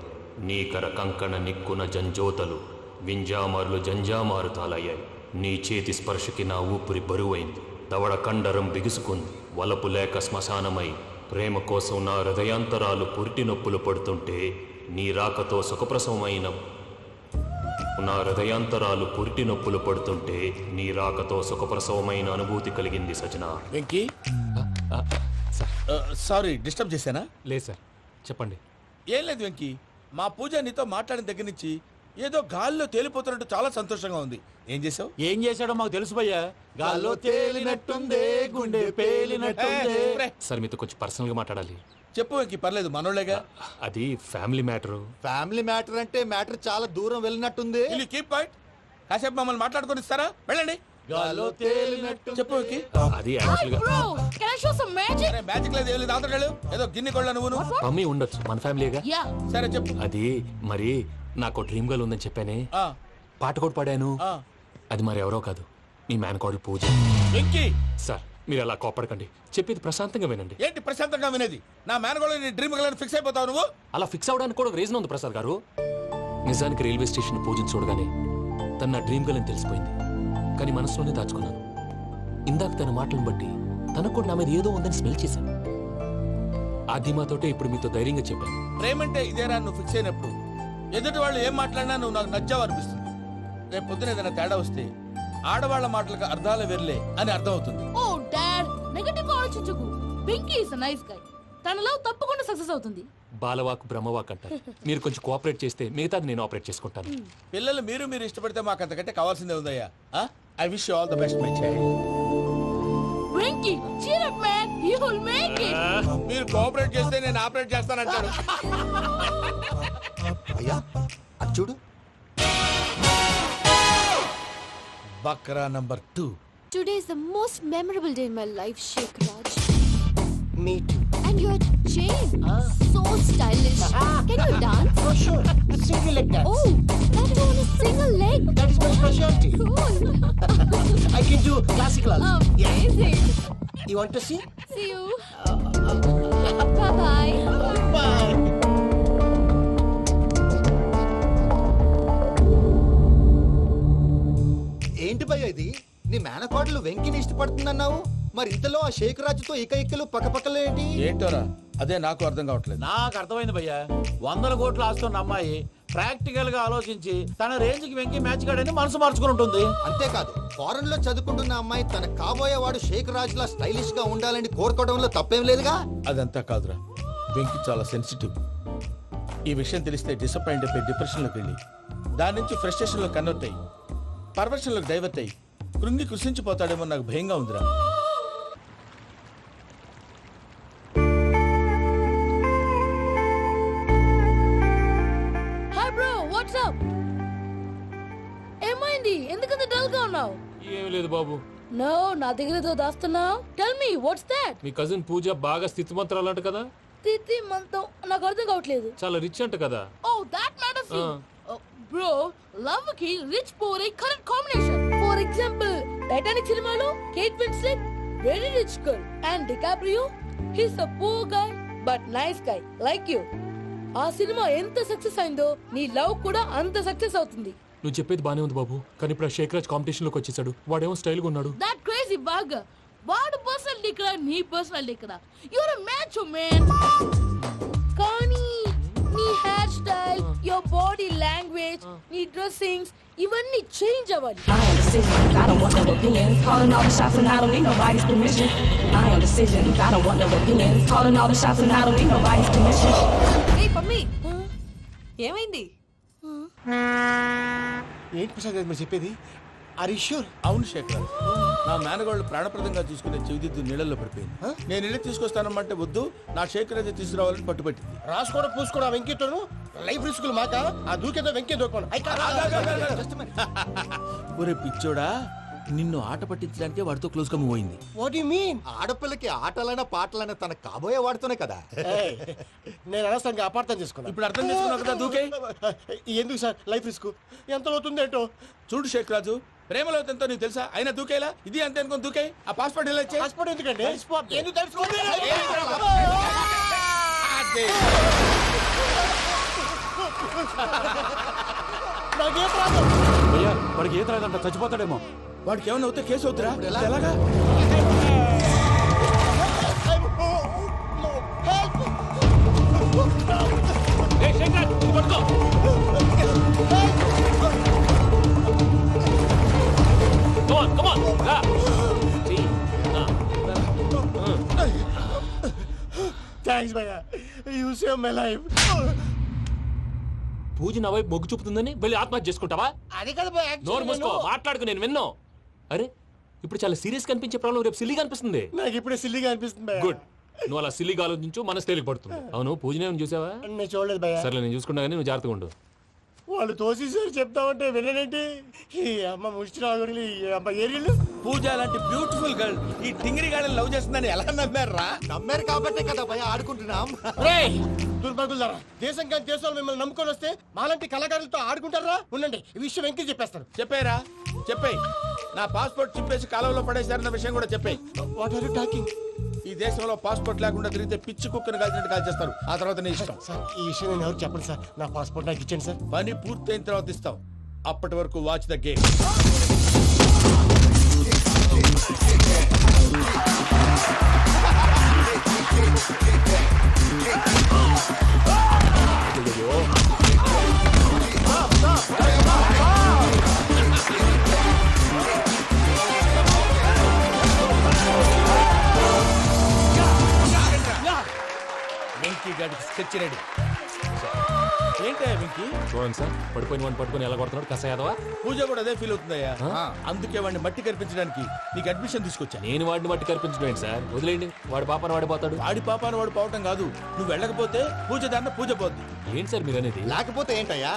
నీకర కంకణ నిక్కున జంజోతలు వింజామారులు జంజామారుతాలయ్యాయి. నీ చేతి స్పర్శకి నా ఊపిరి బరువైంది. దవడ కండరం బిగుసుకుంది. వలపు లేక శ్మశానమై ప్రేమ కోసం నా హృదయాంతరాలు పురిటి నొప్పులు పడుతుంటే నీ రాకతో సుఖప్రసవమైన నా హృదయాంతరాలు పురిటి నొప్పులు పడుతుంటే నీ రాకతో సుఖప్రసవమైన అనుభూతి కలిగింది సజనా. వెంకీ సారీ డిస్టర్బ్ చేశానా? లేదు సార్, చెప్పండి. ఏం లేదు వెంకీ, మా పూజ నీతో మాట్లాడిన దగ్గర నుంచి ఏదో గాల్లో తేలిపోతున్నట్టు చాలా సంతోషంగా ఉంది. ఏం చేసావు? ఏం చేశాడో మాకు తెలుసు భయ్యా. గాల్లో తేలినట్టుందే, గుండె పేలినట్టుందే. సార్ మీతో కొంచెం పర్సనల్ గా మాట్లాడాలి. చెప్పు వెంకీ, పర్లేదు మనోళ్ళేగా. అది ఫ్యామిలీ మ్యాటరు. ఫ్యామిలీ మ్యాటర్ అంటే మ్యాటర్ చాలా దూరం వెళ్ళినట్టుంది. Keep point. కాసేపు మమ్మల్ని మాట్లాడుకొని ఇస్తారా? వెళ్ళండి. గాల్లో తేలినట్టు చెప్పు వెంకీ. అది యాక్చువల్ గా Bro, can I show some magic? అరే మ్యాజిక్ లేదు, ఏం లేదు, ఆతడాలు ఏదో గిన్నె కొళ్ళ నువ్వు. మమ్మీ ఉండొచ్చు, మన ఫ్యామిలీగా. Yeah. సరే చెప్పు. అది మరి నాకు డ్రీమ్ గర్ల్ ఉందని చెప్పానే, ఆ, పాట కూడా పాడాను. ఆ. అది మరి ఎవరో కాదు, మీ మేనకోడలు పూజ. వెంకీ సార్ మీరు అలా కోపడకండి, చెప్పేది ప్రశాంతంగా వినండి. ఏంటి ప్రశాంతంగా వినేది? నా మేనగోళ్ళ నీ డ్రీమ్ గర్ల్ ఫిక్స్ అయిపోతావు నువ్వు. అలా ఫిక్స్ అవడానికి కూడా ఒక రీజన్ ఉంది ప్రసాద్ గారు. నిజానికి రైల్వే స్టేషన్ పూజను చూడగానే తన నా డ్రీమ్ గర్ల్ అని తెలిసిపోయింది. కానీ మనసులోనే దాచుకున్నాను. ఇందాక తన మాటలను బట్టి తనకు కూడా నా మీద ఏదో ఉందని స్మెల్ చేశాను. ఆ ధీమాతోటే ఇప్పుడు మీతో ధైర్యంగా చెప్పాను. ప్రేమంటే ఇదేరా నువ్వు ఫిక్స్ అయినప్పుడు ఎదుటి వాళ్ళు ఏం మాట్లాడినా నువ్వు నాకు నచ్చావు అనిపిస్తుంది. రేపు పొద్దున ఏదైనా తేడా వస్తే ఆడవాళ్ల మాటలకు అర్థాలు వెర్లే అని అర్థం అవుతుంది. Oh, Dad, నెగటివ్ ఆలోచించకు. Venky is nice guy. తన లవ్ తప్పకుండా సక్సెస్ అవుతుంది. బాలవాక్ బ్రహ్మవాక్ అంటారు. మీరు కొంచెం కోఆపరేట్ చేస్తే మిగతాది నేను ఆపరేట్ చేసుకుంటాను. పిల్లలు మీరు ఇష్టపడితే మాకు అంతకంటే కావాల్సిందే ఉందయ్యా. I wish all the best my child. Venky, cheer up man, you will make it. మీరు కోఆపరేట్ చేస్తే నేను ఆపరేట్ చేస్తానంటాడు. అయ్యా అది చూడు. Bakra number 2. Today is the most memorable day in my life, Sheikh Raj. Me too. And your chain, so stylish. Can you dance? For sure. Single leg dance. Oh, that is on a single leg. That is my specialty. Cool. I can do classical also. Amazing. You want to see? See you. Bye-bye. Bye. ఏంటి భయ్య ఇది? నీ మేనకోడలు వెంకిని ఇష్టపడుతుందన్నావు, మరి ఇంతలో ఆ షేక్ రాజుతో ఇకలు పక్కపక్కలు ఏంటి? ఏంటోరా అదే నాకు అర్థం కావట్లేదు. నాకు అర్థమైంది భయ్యా. 100 కోట్లు ఆస్తున్న అమ్మాయి ప్రాక్టికల్ గా ఆలోచించి తన రేంజ్ కి వెంకి మ్యాచ్ కాడని మనసు మార్చుకుని ఉంటుంది. అంతేకాదు, ఫారెన్ లో చదువుకుంటున్న అమ్మాయి తన కాబోయేవాడు షేక్ రాజ్ లా స్టైలిష్ గా ఉండాలని కోరుకోవడంలో తప్పేం లేదుగా. అదంతా కాదురా, వెంకి చాలా సెన్సిటివ్. ఈ విషయం తెలిస్తే డిసప్పాయింట్ అయిపోయి డిప్రెషన్లోకి వెళ్ళి దాని నుంచి ఫ్రస్ట్రేషన్లో కన్వర్ట్ అయ్యి పర్వర్షన్లోకి డైవర్ట్ అయ్యి కృంగి కృషించిపోతాడేమో నాకు భయంగా ఉందిరా. Hi bro, what's up? ఏమైంది? ఎందుకంత డల్ గా ఉన్నావు? ఏమీ లేదు బాబు. No, నా దగ్గర ఏదో దాస్తున్నావు. Tell me, what's that? మీ కజిన్ పూజ బాగా స్థితిమంతరాలు అంట కదా. తిత్తి మంతం నాకు అర్థం కావట్లేదు. చాలా రిచ్ అంట కదా. Oh, that matters to you. Bro, love కి rich poor correct combination. For example Titanic సినిమాలో Kate Winslet very rich girl and DiCaprio he's a poor guy but nice guy like you. ఆ సినిమా ఎంత success అయిందో నీ love కూడా అంత success అవుతుంది. నువ్వు చెప్పేది బానే ఉంది బాబు, కానీ ఇప్పుడు ఆ షేక్ రాజ్ కాంపిటీషన్ లోకి వచ్చేసాడు. వాడేమో స్టైల్ గా ఉన్నాడు. That crazy bag. వాడు పర్సనల్ ఇక్కడ, నీ పర్సనల్ ఇక్కడ. You are a match man. కానీ నీ hair style, your body language, నీ డ్రెస్సింగ్స్ ఇవన్నీ చేంజ్ అవ్వాలి. I am decisions, I don't want no opinions. Calling all the shots and I don't need nobody's permission. I am decisions, I don't want no opinions. Calling all the shots and I don't need nobody's permission. ఏ పమ్మి, ఏమైంది? ఏంటి ప్రసాద్ గారు మీరు చెప్పేది? Are you sure? అవును శేఖర్, నా మేనగోళ్ళు ప్రాణప్రదంగా చూసుకునే చెవిదిద్దు నీళ్ళల్లో పడిపోయింది. నేను ఇల్లు తీసుకొస్తానమ్మంటే వద్దు, నా శేఖర్ అయితే తీసుకురావాలని పట్టుబట్టింది. రాసుకోవడం పూసుకోవడం వెంకీతోను లైఫ్ రిస్కులు మాక. ఆ దూకేదో వెంకీ దూకోను. ఒరే పిచ్చోడా, నిన్ను ఆట పట్టించడానికి వాడితో క్లోజ్ గా మూవ్ అయింది. What you mean? ఆడపిల్లకి ఆటలైనా పాటలైనా తన కాబోయే వాడుతూనే కదా. నేను అనవసరంగా అపార్థం చేసుకున్నా. ఇప్పుడు అర్థం చేసుకున్నావు కదా దూకే. ఎందుకు సార్ లైఫ్ రిస్క్ ఎంత అవుతుంది ఏంటో? చూడు షేక్ రాజు, ప్రేమలో ఎంతో నీకు తెలుసా? అయినా దూకేలా ఇది అంతే అనుకుని దూకే. ఆ పాస్పోర్ట్ ఎలా ఇచ్చే? పాస్పోర్ట్ ఎందుకండి? ఎందుకు తెలుసుకోండి. నాకేం రాదు. భయ్యా వాడికి ఈత రాదంట, చచ్చిపోతాడేమో. వాడికి ఏమైనా అవుతే కేసు అవుతురా ఎలాగా? థ్యాంక్స్ భయ్యా, యూ సేవ్ మై లైఫ్. పూజ నా వైపు మొగ్గు చూపుతుందని వెళ్ళి ఆత్మహత్య చేసుకుంటావా? అది కదా నోరు మూసుకో, మాట్లాడుకు, నేను విన్నాను. అరే ఇప్పుడు చాలా సీరియస్ కనిపించే ప్రాబ్లం రేపు సిల్లీగా అనిపిస్తుంది. నాకు ఇప్పుడే సిల్లిగా అనిపిస్తుంది భయ్యా. గుడ్, నువ్వు అలా సిల్లీగా ఆలోచించు, మనసు తేలిక పడుతుంది. అవును పూజనే చూసావా? నేను చూడలేదు భయ్యా. సర్లే నేను చూసుకున్నా కానీ నువ్వు జాగ్రత్తగా ఉండు. వాళ్ళు తోసేసారు చెప్తామంటే విననేంటి? ఈ అమ్మ ముష్టి రాగులు, ఈ అమ్మ ఏరియలు. పూజ లాంటి బ్యూటిఫుల్ గర్ల్ ఈ టింగిరి గాడిని లవ్ చేస్తుందని ఎలా నమ్మారా? నమ్మారు కాబట్టే కదా భయ ఆడుకుంటున్నాం. దుర్భగులారా, దేశం కానీ దేశంలో మిమ్మల్ని నమ్ముకొని వస్తే మాలాంటి కళాకారులతో ఆడుకుంటారా? ఉండండి, ఈ విషయం వెంకీ చెప్పేస్తాను. చెప్పారా? చెప్పేయ్. నా పాస్పోర్ట్ చింపేసి కాలంలో పడేశారన్న విషయం కూడా చెప్పేయ్. What are you talking? ఈ దేశంలో పాస్పోర్ట్ లేకుండా తిరిగితే పిచ్చి కుక్కను కాల్చినట్టు కాల్చేస్తారు. ఆ తర్వాత నీ ఇష్టం. సార్ ఈ విషయం నేను ఎవరు చెప్పండి సార్. నా పాస్పోర్ట్ నాకు ఇచ్చేయండి సార్. పని పూర్తయిన తర్వాత ఇస్తాం. అప్పటి వరకు వాచ్ ద గేమ్. వెంకీ గాడికి స్కెచ్ రెడీ. ఏంటయ్యా వెంకీ? చూడండి సార్, పడిపోయిన వాడిని పట్టుకొని ఎలా కొడుతున్నాడు కస యాదవా. పూజ కూడా అదే ఫీల్ అవుతుందయ్యా. అందుకే వాడిని మట్టి కనిపించడానికి నీకు అడ్మిషన్ తీసుకొచ్చా. నేను వాడిని మట్టి కనిపించడం ఏంటి సార్? వదిలేండి, వాడి పాపను వాడిపోతాడు. వాడి పాపాను వాడు పోవటం కాదు, నువ్వు వెళ్ళకపోతే పూజ దాన్న పూజ పోద్ది. ఏంటి సార్ మీరు అనేది? లేకపోతే ఏంటయ్యా?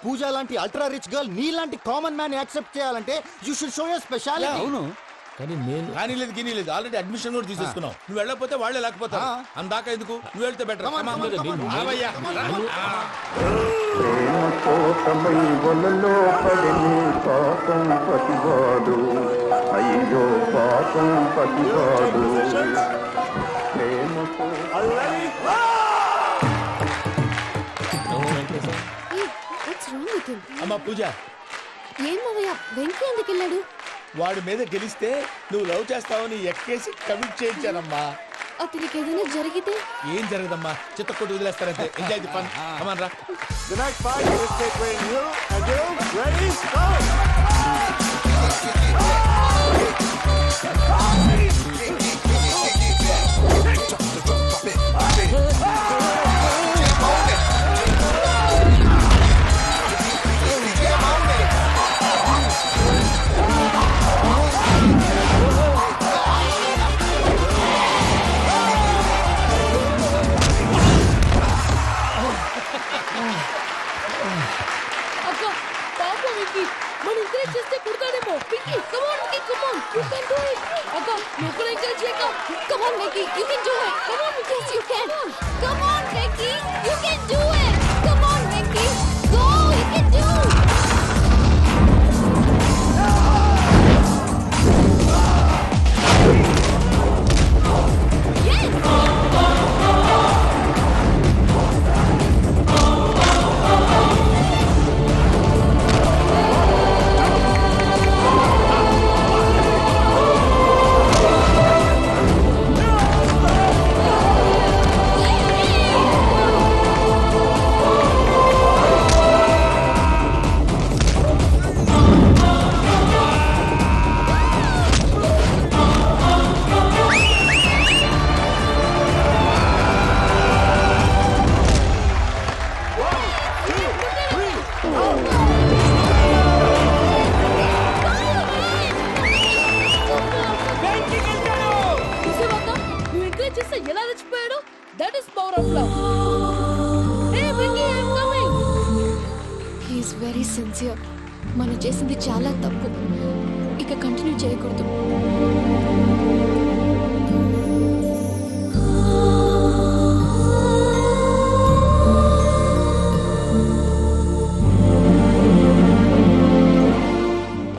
పూజ లాంటి అల్ట్రా రిచ్ గర్ల్ నీ లాంటి కామన్ మ్యాన్ యాక్సెప్ట్ చేయాలంటే you should show your speciality. అవును, కానీ నేను కానీ లేదు గిని లేదు, ఆల్రెడీ అడ్మిషన్ కూడా తీసేసుకున్నావు. నువ్వు వెళ్ళకపోతే వాళ్ళే లేకపోతా. అందాక ఎందుకు? నువ్వు వెళ్తే బెటర్. అమ్మా పూజ, ఏం మావయ్య, వెంకీ ఎందుకు వెళ్ళాడు? వాడి మీద గెలిస్తే నువ్వు లవ్ చేస్తావని ఎక్కేసి కమిట్ చేయించానమ్మా. అతనికి ఏదైనా జరిగితే? ఏం జరగదమ్మా, చిత్త కొట్టి వదిలేస్తారంటే. Enjoy the fun. కమాన్ రా. The next fight is between you and you. Ready? Go! అక్క పాప వెంకీ, మనం ఎంకరేజ్ చేస్తే కుడతాడేమో. Venky come on Venky, come on, you can do it. అక్క నువ్వు కూడా ఎంకరేజ్ చేయక. Come on, Vicky, you can do it. Come on, yes, you can. Come on, Vicky, you can do it. Come on, Vicky, go, you can do it. నువ్వు encourage చేస్తే ఎలా రెచ్చిపోయాడు? That is power of love. Hey Venky, I am coming. He is very sincere. మనం చేసింది చాలా తప్పు, ఇక continue చేయకూడదు.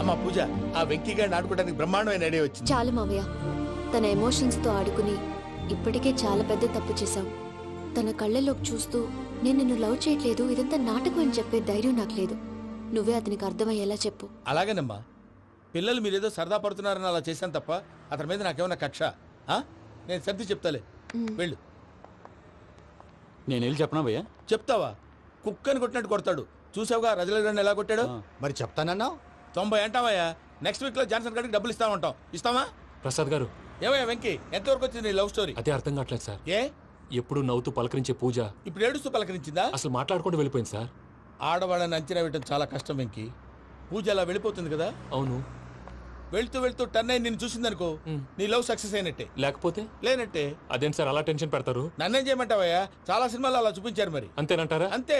అమ్మా పూజ, ఆ వెంకీ గారిని ఆడుకోవడానికి బ్రహ్మాండమైన ఐడియా వచ్చింది. చాలు మావయ్య, తన ఎమోషన్స్ తో ఆడుకుని ఇప్పటికే చాలా పెద్ద తప్పు చేశాం. తన కళ్ళలోకి చూస్తూ నేను నిన్ను లవ్ చేయట్లేదు, ఇదంతా నాటకం అని చెప్పే ధైర్యం నాకు లేదు. నువ్వే అతనికి అర్థమయ్యేలా చెప్పు. అలాగేనమ్మా. పిల్లలు మీరేదో సరదా పడుతున్నారని అలా చేశాను తప్ప అతని మీద నాకేమన్నా కక్ష? నేను సర్ది చెప్తాలే, వెళ్ళు. నేను వెళ్ళి చెప్పనా భయ్యా? చెప్తావా? కుక్కని కొట్టినట్టు కొడతాడు. చూసావుగా రజలగడ్డ ఎలా కొట్టాడు? మరి చెప్తానన్నావు. 90 అంటావయ్యా. నెక్స్ట్ వీక్ లో జాన్సన్ గారికి డబ్బులు ఇస్తామంటాం. ఇస్తావా? ప్రసాద్ గారు, ఏమయ్యా వెంకీ, ఎంతవరకు వచ్చింది నీ లవ్ స్టోరీ? అదే అర్థం కావట్లేదు సార్. ఏ ఎప్పుడు నవ్వుతూ పలకరించే పూజ ఇప్పుడు ఏడుస్తూ పలకరించిందా? అసలు మాట్లాడుకుంటూ వెళ్ళిపోయింది సార్. ఆడవాళ్ళని అంచనా వేయడం చాలా కష్టం వెంకీ. పూజ అలా వెళ్ళిపోతుంది కదా. అవును. వెళ్తూ వెళ్తూ టర్న్ అయి నిన్ను చూసిందనుకో, నీ లవ్ సక్సెస్ అయినట్టే. లేకపోతే లేనట్టే. అదేం సార్ అలా టెన్షన్ పెడతారు? నన్నేం చేయమంటావయ్యా? చాలా సినిమాలు అలా చూపించారు మరి. అంతేనంటారా? అంతే.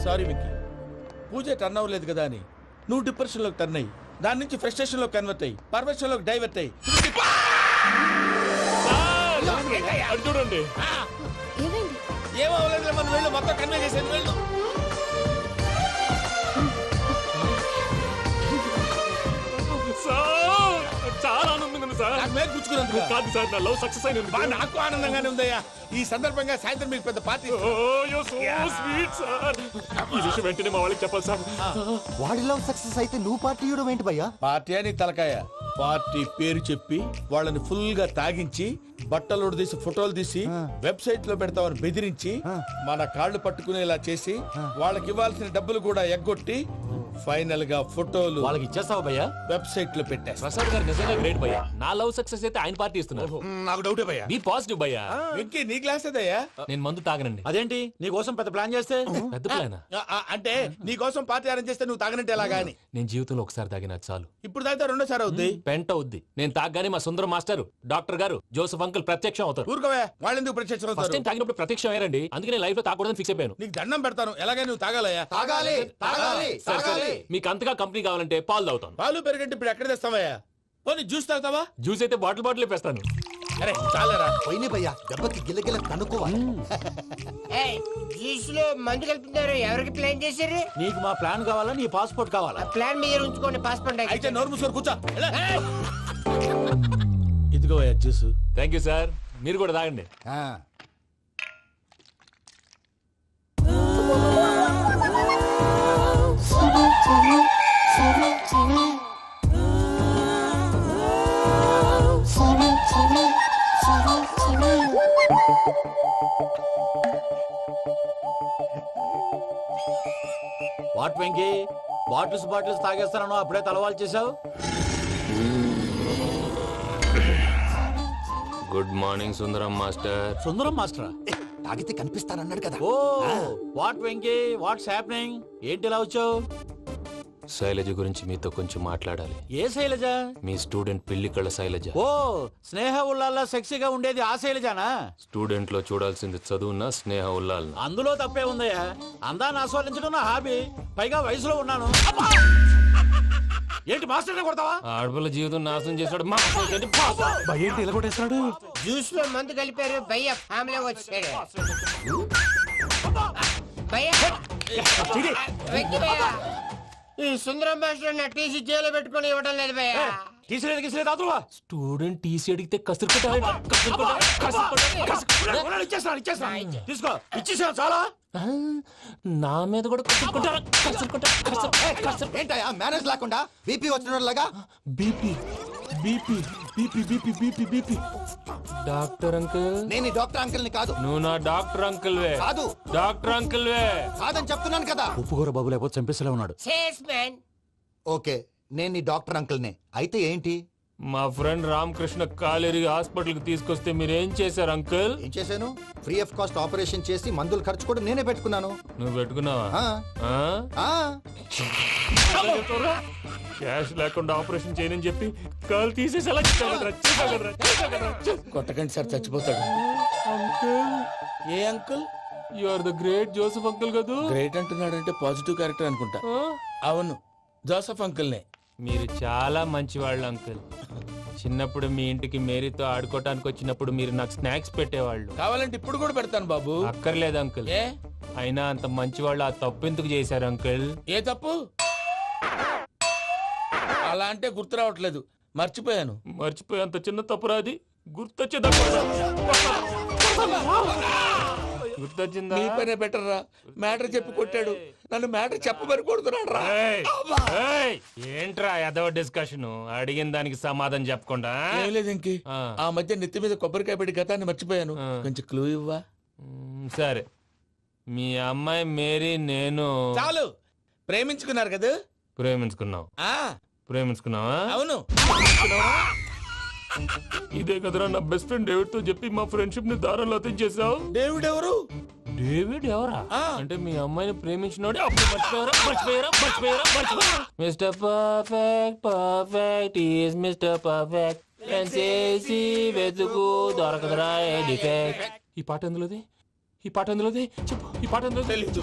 సారీ విక్కీ, పూజ టర్న్ అవ్వలేదు కదా అని నువ్వు డిప్రెషన్ లోకి టర్న్ అయ్యి దాని నుంచి ఫ్రస్ట్రేషన్ లో కన్వర్ట్ అయ్యి పర్వర్షన్ లోకి డైవర్ట్ అయ్యి చూడండి. ఏమైంది? ఏమవ్వలేదు, మనం వెళ్ళు, మొత్తం కన్వే చేసేది వెళ్ళు. చాలా ఆనందంగా ఉంది సార్. నాకు మేలు గుచ్చుకున్నందుకు కాదు సార్, నా లవ్ సక్సెస్ అయినందుకు. నాకు ఆనందంగానే ఉందయ్యా. ఈ సందర్భంగా సాయంత్రం మీకు పెద్ద పార్టీ. ఈ విషయం వెంటనే మా వాళ్ళకి చెప్పాలి సార్. వాడి లవ్ సక్సెస్ అయితే నువ్వు పార్టీ ఇవ్వడం ఏంటి భయ్యా? పార్టీ అని తలకాయ. పార్టీ పేరు చెప్పి వాళ్ళని ఫుల్ గా తాగించి బట్టలు తీసి ఫోటోలు తీసి వెబ్సైట్ లో పెడతామని బెదిరించి మన కాళ్ళు పట్టుకునేలా చేసి వాళ్ళకి ఇవ్వాల్సిన డబ్బులు కూడా ఎగ్గొట్టి ఫైనల్ గా ఫోటోలు వాళ్ళకి ఇచ్చేస్తావా భయ్యా? వెబ్సైట్ లో పెట్టా. ప్రసాద్ గారు నిజంగా గ్రేట్ భయ్యా. నా లవ్ సక్సెస్ అయితే ఆయన పార్టీ ఇస్తున్నారు. నాకు డౌటే భయ్యా. బీ పాజిటివ్ భయ్యా. వెంకీ నీ గ్లాస్ అదయ్యా. నేను మందు తాగనండి. అదేంటి నీ కోసం పెద్ద ప్లాన్ చేస్తే? పెద్ద ప్లాన్ అంటే నీ కోసం పార్టీ అరేంజ్ చేస్తే నువ్వు తాగనంటే ఎలాగా అని. నేను జీవితంలో ఒకసారి తాగినా చాలు. ఇప్పుడు తాగితే రెండోసారి అవుద్ది. పెంట అవుద్ది. నేను తాగగానే మా సుందరం మాస్టర్, డాక్టర్ గారు, జోసఫ్ అంకుల్ ప్రత్యక్షం అవుతారు. ఊరుకోవే, వాళ్ళు ఎందుకు ప్రత్యక్షం ఫస్ట్ అవుతారు? టైం తాగినప్పుడు ప్రత్యక్షం అయ్యారండి. అందుకే నేను లైఫ్ లో తాగకూడదని ఫిక్స్ అయిపోయాను. నీకు దండం పెడతాను, ఎలాగే నువ్వు తాగాలయ్యా. తాగాలి తాగాలి సరే సరే, తాగాలి. మీకు అంతగా కంపెనీ కావాలంటే పాలు తాగుతాను. పాలు పెరిగంటే ఇప్పుడు ఎక్కడ తెస్తావయ్యా? పోనీ జ్యూస్ తాగుతావా? జ్యూస్ అయితే బాటిల్ బాటిల్ వేస్తాను. అరే చాలరా. పోయిన భయ్యా, దెబ్బకి గిల్లగిల్ల కనుక్కోవాలి. జ్యూస్ లో మందు కలుపుతున్నారు. ఎవరికి ప్లాన్ చేశారు? నీకు మా ప్లాన్ కావాలా, నీ పాస్పోర్ట్ కావాలా? ప్లాన్ మీరు ఉంచుకోండి, పాస్పోర్ట్ అయితే నోరు మూసుకొని కూర్చో. ఇదిగో జ్యూస్. Thank you sir. మీరు కూడా తాగండి. వాట్ వెంకీ, బాటిల్స్ తాగేస్తానో అప్పుడే తలవాలు చేసావు. Good morning Sundaram master. Sundaram మాస్టరా? తాగితే కనిపిస్తానన్నాడు కదా. Oh what Venky, what's happening? ఏంటి ఇలా వచ్చావు? శైలజ గురించి మీతో కొంచెం మాట్లాడాలి. ఏ శైలజ? మీ స్టూడెంట్ పిల్లి కళ్ళ శైలజ. ఓ స్నేహ ఉల్లాల్లో సెక్సీగా ఉండేది ఆ శైలజానా? స్టూడెంట్ లో చూడాల్సింది చదువున స్నేహ ఉల్లాల్. అందులో తప్పే ఉందయ్యా. అందాన్ని ఆస్వాదించడం నా హాబీ. పైగా వయసులో ఉన్నాను. ఏంటి మాస్టర్ కొడతావా? ఆడపిల్ల జీవితం నాశనం చేశాడు. ఇలా కొట్టేస్తాడు. జ్యూస్ లో మందు కలిపారు. భయ్య ఫ్యామిలీ వచ్చాడు. భయ్య వెక్కి భయ్య, ఈ సుందరం మాస్టర్ నా టీసీ జైలు పెట్టుకొని ఇవ్వడం లేదు భయ్య. స్టూడెంట్ టీసీ అడిగితే కసురు తీసుకో, ఇచ్చేసాను చాలా. నా మీద కూడా ఏంటయ్యా మేనేజ్ లేకుండా బీపీ వచ్చినలాగా? BP BP BP BP BP BP. Doctor uncle, నేను ఈ డాక్టర్ అంకుల్ ని కాదు. నువ్వు నా డాక్టర్ అంకుల్ వే. కాదు డాక్టర్ అంకుల్ వే. కాదని చెప్తున్నాను కదా. ఉప్పుకూర బాబు లేకపోతే చంపేసేలా ఉన్నాడు. Sales man. ఓకే, నేను ఈ డాక్టర్ అంకుల్ నే. అయితే ఏంటి? మా ఫ్రెండ్ రామకృష్ణ కాలేరి హాస్పిటల్ కి తీసుకొస్తే మీరేం చేశారు అంకుల్? ఏం చేశాను? ఫ్రీ ఆఫ్ కాస్ట్ ఆపరేషన్ చేసి మందులు ఖర్చు కూడా నేనే పెట్టుకున్నాను. నువ్వు పెట్టుకున్నావా? క్యాష్ లేకుండా ఆపరేషన్ చేయనని చెప్పి కాల్ తీసేసేలా కొట్టకండి సార్, చచ్చిపోతాడు. ఏ uncle? You are the great Joseph uncle కదా. గ్రేట్ అంటున్నాడంటే పాజిటివ్ క్యారెక్టర్ అనుకుంటా. అవును, జోసెఫ్ అంకుల్నే. మీరు చాలా మంచివాళ్ళు అంకుల్. చిన్నప్పుడు మీ ఇంటికి మేరీతో ఆడుకోవటానికి వచ్చినప్పుడు మీరు నాకు స్నాక్స్ పెట్టేవాళ్ళు. కావాలంటే ఇప్పుడు కూడా పెడతాను బాబు. అక్కర్లేదు అంకుల్. ఏ అయినా అంత మంచివాళ్ళు ఆ తప్పు ఎందుకు చేశారు అంకుల్? ఏ తప్పు? అలా అంటే గుర్తు రావట్లేదు, మర్చిపోయాను. మర్చిపోయేంత చిన్న తప్పురా అది. గుర్తొచ్చిందా? నీ పనే బెటర్ రా. మ్యాటర్ చెప్పి కొట్టాడు, నన్ను మ్యాటర్ చెప్పమని కొడుతున్నాడు రా. ఏంట్రా ఎదవ డిస్కషన్? అడిగిన దానికి సమాధానం చెప్పకుండా. ఏం లేదు ఇంకి, ఆ మధ్య నెత్తి మీద కొబ్బరికాయ పెట్టి గతాన్ని మర్చిపోయాను. కొంచెం క్లూ ఇవ్వా? సరే, మీ అమ్మాయి మేరీ నేను చాలు. ప్రేమించుకున్నారు కదా? ప్రేమించుకున్నావు. ప్రేమించుకున్నావా? అవును. ఇదే కదరా నా బెస్ట్ ఫ్రెండ్ డేవిడ్ తో చెప్పి మా ఫ్రెండ్షిప్ ని దారంలో అతించేసావు. డేవిడ్ ఎవరు? డేవిడ్ ఎవరా? అంటే మీ అమ్మాయిని ప్రేమించినోడే. అప్పుడు మర్చిపోయారా? Mister perfect, perfect is mister perfect. చేసి వెతుకు దొరకదురా డిఫెక్ట్. ఈ పాట ఎందులోది? చెప్పు. ఈ పాట ఎందులో? తెలీదు.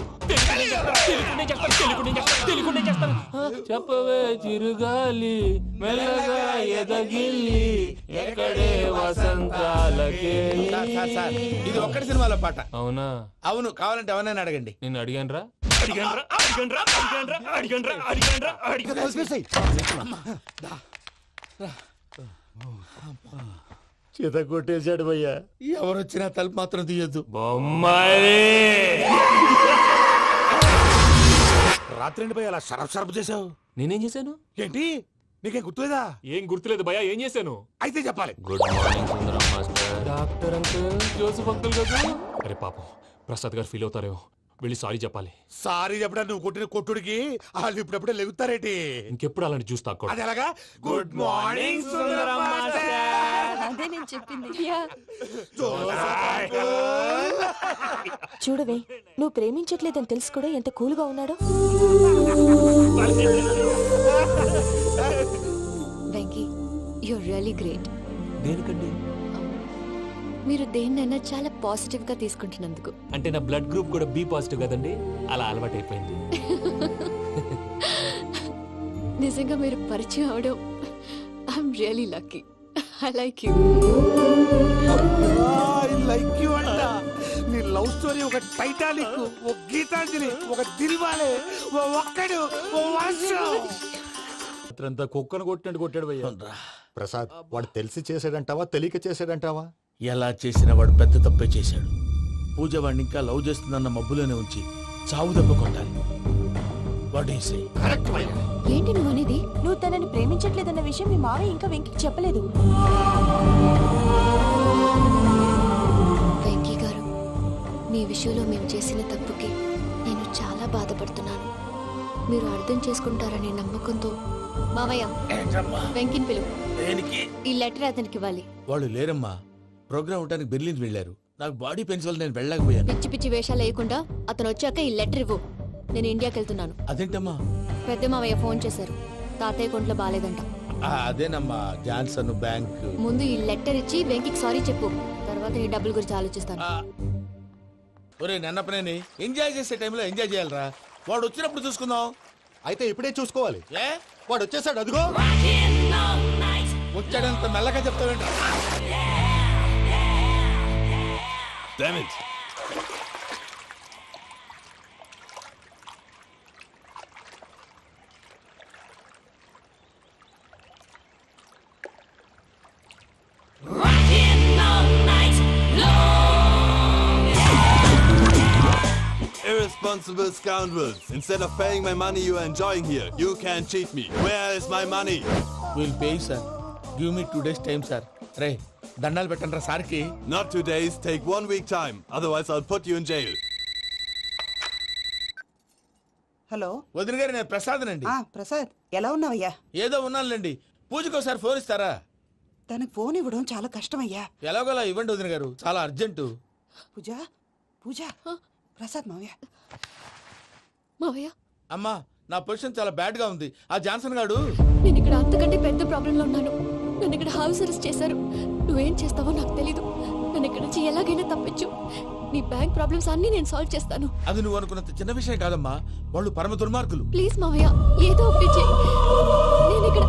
చెప్పవే చిరుగాలి మెల్లగా ఎదగిల్లి ఎక్కడే వసంతాలకే. ఇది ఒక్కటి సినిమాలో పాట. అవునా? అవును. కావాలంటే ఎవరైనా అడగండి. నేను అడిగాను. చేత కొట్టేశాడు భయ్యా. ఎవరు వచ్చినా తలుపు మాత్రం తీయద్దు. రాత్రి భయ్య అలా షరఫ్ చేసావు. నేనేం చేశాను? ఏంటి నీకేం గుర్తులేదా? ఏం గుర్తులేదు భయ్యా. ఏం చేశాను? అయితే చెప్పాలి. Good morning Sundaram master. Doctor uncle, Joseph uncle కదా? అరే పాపం, ప్రసాద్ గారు ఫీల్ అవుతారేమో. వెళ్ళి సారీ చెప్పాలి. సారీ చెప్పడా? నువ్వు కొట్టిన కొట్టుడికి వాళ్ళు ఇప్పుడప్పుడే లెగుతారేటి? ఇంకెప్పుడు అలాంటి జ్యూస్ తాకూడదు. అది ఎలాగా? Good morning Sundaram master. అదే నేను చెప్పింది. చూడవే, నువ్వు ప్రేమించట్లేదని తెలుసు కూడా ఎంత కూల్గా ఉన్నాడో. Venky, you're really great. దేనికండి? మీరు దేన్నైనా చాలా పాజిటివ్ గా తీసుకుంటున్నందుకు. అంటే నా బ్లడ్ గ్రూప్ కూడా బి పాజిటివ్ కదండి, అలా అలవాటు అయిపోయింది. నిజంగా మీరు పరిచయం అవడం I'm really lucky. I like you. Like you అంట. నీ లవ్ స్టోరీ ఒక టైటానిక్, ఒక గీతాంజలి, ఒక దిల్వాలే, ఒక్కడు అంతా కుక్కను కొట్టినట్టు కొట్టాడు భయ్యా. ప్రసాద్, వాడు తెలిసి చేసాడంటావా తెలియక చేసాడంటావా? ఎలా చేసినా వాడు పెద్ద తప్పే చేశాడు. పూజ వాడిని ఇంకా లవ్ చేస్తుందన్న మబ్బులోనే ఉంచి చావు దెబ్బ కొట్టాలి. ఏంటి నువ్వు అనేది? నువ్వు తనని ప్రేమించట్లేదన్న విషయం మీ మావయ్య ఇంకా వెంకికి చెప్పలేదు. వెంకీ గారు, మీ విషయంలో మేము చేసిన తప్పుకి నేను చాలా బాధపడుతున్నాను. మీరు అర్థం చేసుకుంటారనే నమ్మకంతో మావయ్య వెంకిని పిలువు. ఈ లెటర్ అతనికి ఇవ్వాలి. వాళ్ళు లేరమ్మా, ప్రోగ్రామ్ ఉండడానికి బెర్లిన్ వెళ్ళారు. నాకు బాడీ పెయిన్స్ వల్ల నేను వెళ్ళలేకపోయాను. పిచ్చి పిచ్చి వేషాలు వేయకుండా అతను వచ్చాక ఈ లెటర్ ఇవ్వు. నేను ఇండియాకి వెళ్తున్నాను. అదేంటమ్మా? పెద్ద మావయ్య ఫోన్ చేశారు, తాతయ్య కొంట్లో బాగాలేదంట. అదేనమ్మా, జాన్సన్ బ్యాంక్. ముందు ఈ లెటర్ ఇచ్చి వెంకికి సారీ చెప్పు, తర్వాత నీ డబ్బుల గురించి ఆలోచిస్తాను. ఒరే నన్నపనేని, ఎంజాయ్ చేసే టైంలో ఎంజాయ్ చేయాలరా. వాడు వచ్చినప్పుడు చూసుకుందాం. అయితే ఇప్పుడే చూసుకోవాలి. వాడు వచ్చేసాడు, అదిగో. వచ్చాడంత మెల్లగా చెప్తావేంట? Damn it. Irresponsible scoundrels. Instead of paying my money you are enjoying here, you can cheat me. Where is my money? We'll pay, sir. Give me 2 days time, sir. Ray, దండాలు పెట్టండి సార్కి. Not 2 days, take 1 week time. Otherwise I'll put you in jail. Hello వదిన గారు, నేను ప్రసాదనండి. ప్రసాద్, ఎలా ఉన్నావయ్యా? ఏదో ఉన్నానులేండి. పూజకి ఒకసారి ఫోన్ ఇస్తారా? తనకు ఫోన్ ఇవ్వడం చాలా కష్టమయ్యా. ఎలాగోలా ఇవ్వండి వదిన గారు, చాలా అర్జెంటు. పూజ పూజ, ప్రసాద్ మావయ్య. మావయ్య, అమ్మా, నా పొజిషన్ చాలా బ్యాడ్ గా ఉంది. ఆ జాన్సన్ గాడు. నేను ఇక్కడ అంతకంటే పెద్ద ప్రాబ్లంలో ఉన్నాను. నన్ను ఇక్కడ హౌస్ అరెస్ట్ చేశారు. నువ్వేం చేస్తావో నాకు తెలీదు. నన్ను ఇక్కడ నుంచి ఎలాగైనా తప్పించు. నీ బ్యాంక్ ప్రాబ్లమ్స్ అన్ని నేను సాల్వ్ చేస్తాను. అది నువ్వు అనుకున్నంత చిన్న విషయం కాదమ్మా. వాళ్ళు పరమ దుర్మార్గులు. ప్లీజ్ మావయ్య, ఏదో ఒకటి చెయ్యి. నేను ఇక్కడ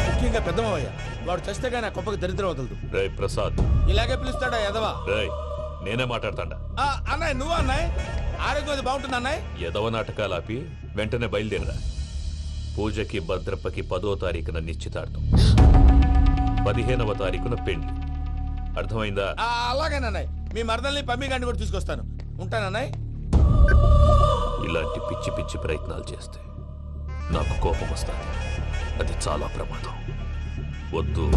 ముఖ్యంగా పెద్ద మావయ్య, వాడు చస్తే గానీ ఆ కొంపకి దరిద్రం వదలదు. రేయ్ ప్రసాద్, ఇలాగే పిలుస్తాడా ఎదవా? రేయ్, నేనే మాట్లాడతాడా? అన్నయ్య, నువ్వు అన్నయ్య. ఆరోగ్యం అది బాగుంటుంది అన్నయ్య. ఎదవ నాటకాలు ఆపి వెంటనే బయలుదేరరా. పూజకి భద్రప్పకి 10వ తారీఖున నిశ్చితార్థం, 15వ తారీఖున పెళ్లి. అర్థమైందా? అలాగేనన్నాయ్. మీ మరదల్ని పమ్మి గాండి కూడా తీసుకొస్తాను. ఉంటానన్నాయ్. ఇలాంటి పిచ్చి పిచ్చి ప్రయత్నాలు చేస్తే నాకు కోపం వస్తుంది. అది చాలా ప్రమాదం. వద్దు.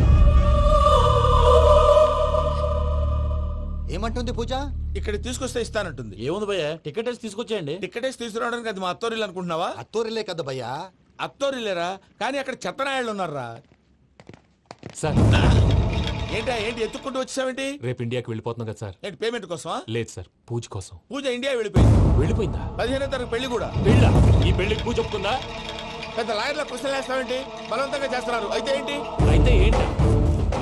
ఏమంటుంది పూజ? ఇక్కడ తీసుకొస్తే ఇస్తానంటుంది. ఏముంది భయ్య, టికెట్ వేసి తీసుకొచ్చేయండి. టికెట్ వేసి తీసుకురావడానికి అది మా అత్తోరిల్లు అనుకుంటున్నావా? అత్తోరిల్లే కదా భయ్యా. అత్తోరిల్లేరా, కానీ అక్కడ చెత్తనాయాళ్ళు ఉన్నారా. సార్ ఏంటి ఎత్తుక్కుంటూ వచ్చావేంటి? రేపు ఇండియాకి వెళ్ళిపోతున్నాం కదా సార్. ఏంటి పేమెంట్ కోసమా? లేదు సార్, పూజ కోసం. పూజ ఇండియా వెళ్ళిపోయింది. వెళ్ళిపోయిందా? 15వ తారీఖు పెళ్లి కూడా. పెళ్ళా? ఈ పెళ్లికి పూజ ఒప్పుకుందా? పెద్ద లాయర్ల క్వశ్చన్ వేస్తావేంటి? బలవంతంగా చేస్తున్నారు. అయితే ఏంటి? అయితే ఏంటి?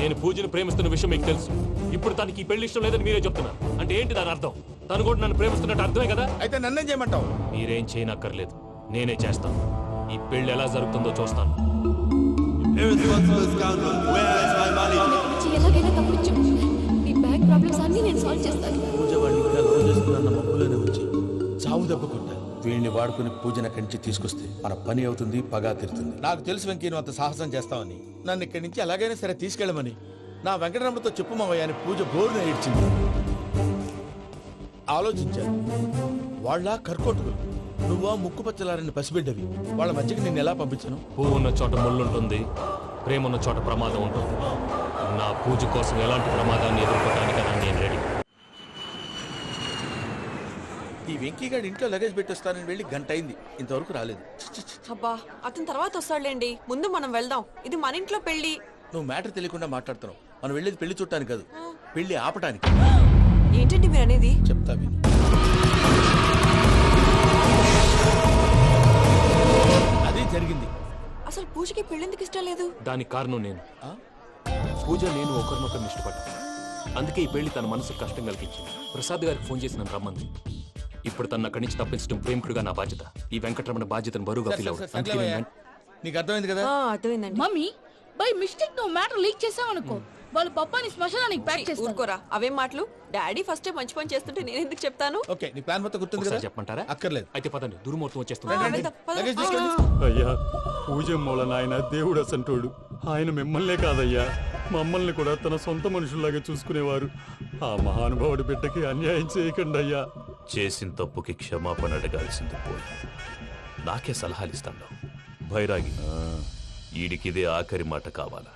నేను పూజను ప్రేమిస్తున్న విషయం మీకు తెలుసు. ఇప్పుడు తనకి ఈ పెళ్లి ఇష్టం లేదని మీరే చెప్తున్నారు. అంటే ఏంటి దాని అర్థం? తను కూడా నన్ను ప్రేమిస్తున్నట్టు అర్థమే కదా. అయితే నన్నేం చేయమంటావు? మీరేం చేయనక్కర్లేదు, నేనే చేస్తాను. ఈ పెళ్లి ఎలా జరుగుతుందో చూస్తాను. Irresponsible scoundrel, where is my money? ఎలాగైనా తప్పించు. నీ బ్యాంక్ ప్రాబ్లమ్స్ అన్ని నేను సాల్వ్ చేస్తాను. పూజ వాడిని ఇంకా లవ్ చేస్తున్న మబ్బులోనే వచ్చి చావు దెబ్బకుంటా వీళ్ళని వాడుకుని పూజన కంచి తీసుకొస్తే మన పని అవుతుంది, పగా తీరుతుంది. నాకు తెలుసు వెంకీ నువ్వు అంత సాహసం చేస్తావని. నన్ను ఇక్కడి నుంచి ఎలాగైనా సరే తీసుకెళ్ళమని నా వెంకటరమణతో చెప్పు మావయ్య అని పూజ బోరున ఏడ్చింది. ఆలోచించాను. వాళ్ళ కర్కోటకులు, నువ్వా ముక్కు పచ్చలారని పసిబిడ్డవి. వాళ్ళ మధ్యకి నేను ఎలా పంపించను? పువ్వు ఉన్న చోట ముళ్ళు ఉంటుంది, ప్రేమ ఉన్న చోట ప్రమాదం ఉంటుంది. నా పూజ కోసం ఎలాంటి ప్రమాదాన్ని ఎదుర్కోవడానికైనా నేను రెడీ. ఈ వెంకీగాడి ఇంట్లో లగేజ్ పెట్టొస్తానని వెళ్ళి గంట అయింది, ఇంతవరకు రాలేదు. అబ్బా, అతని తర్వాత వస్తాడులేండి. ముందు మనం వెళ్దాం. ఇది మన ఇంట్లో పెళ్లి. నువ్వు మ్యాటర్ తెలియకుండా మాట్లాడుతున్నావు. మనం వెళ్ళేది పెళ్లి చుట్టానికి కాదు, పెళ్లి ఆపటానికి. ఏంటండి మీరు అనేది? చెప్తా విను. అదే జరిగింది. అసలు పూజకి పెళ్ళెందుకు ఇష్టం లేదు? దానికి కారణం నేను. పూజ నేను ఒకరినొకరిని ఇష్టపడ్డా. అందుకే ఈ పెళ్లి తన మనసుకు కష్టం కలిగించింది. ప్రసాద్ గారికి ఫోన్ చేసి నన్ను రమ్మంది. ఇప్పుడు తన అక్కడి నుంచి తప్పించడం ప్రేమికుడుగా నా బాధ్యత. ఈ వెంకటరమణ బాధ్యతను బరువుగా ఫీల్ అవ్వడం. నీకు అర్థమైంది కదా? అర్థమైందండి. మమ్మీ బై మిస్టేక్ నువ్వు మ్యాటర్ లీక్ చేసావనుకో, వాళ్ళు పప్పాని శ్మశానానికి ప్యాక్ చేస్తారు. ఊరుకోరా, అవేం మాటలు? డాడీ ఫస్ట్ మంచి పని చేస్తుంటే నేను ఎందుకు చెప్తాను? ఓకే, నీ ప్లాన్ మొత్తం గుర్తుంది కదా? చెప్పమంటారా? అక్కర్లేదు. అయితే పదండి, దుర్మూర్తం వచ్చేస్తుంది. అయ్యా, పూజ మూలన ఆయన దేవుడు అసంటోడు. ఆయన మిమ్మల్నే కాదయ్యా, మమ్మల్ని కూడా తన సొంత మనుషుల్లాగా చూసుకునేవారు. ఆ మహానుభావుడి బిడ్డకి అన్యాయం చేయకండి అయ్యా. చేసిన తప్పుకి క్షమాపణ అడగాల్సింది పోయి నాకే సలహాలు ఇస్తాను. భైరాగి, ఈడికిదే ఆఖరి మాట కావాలా?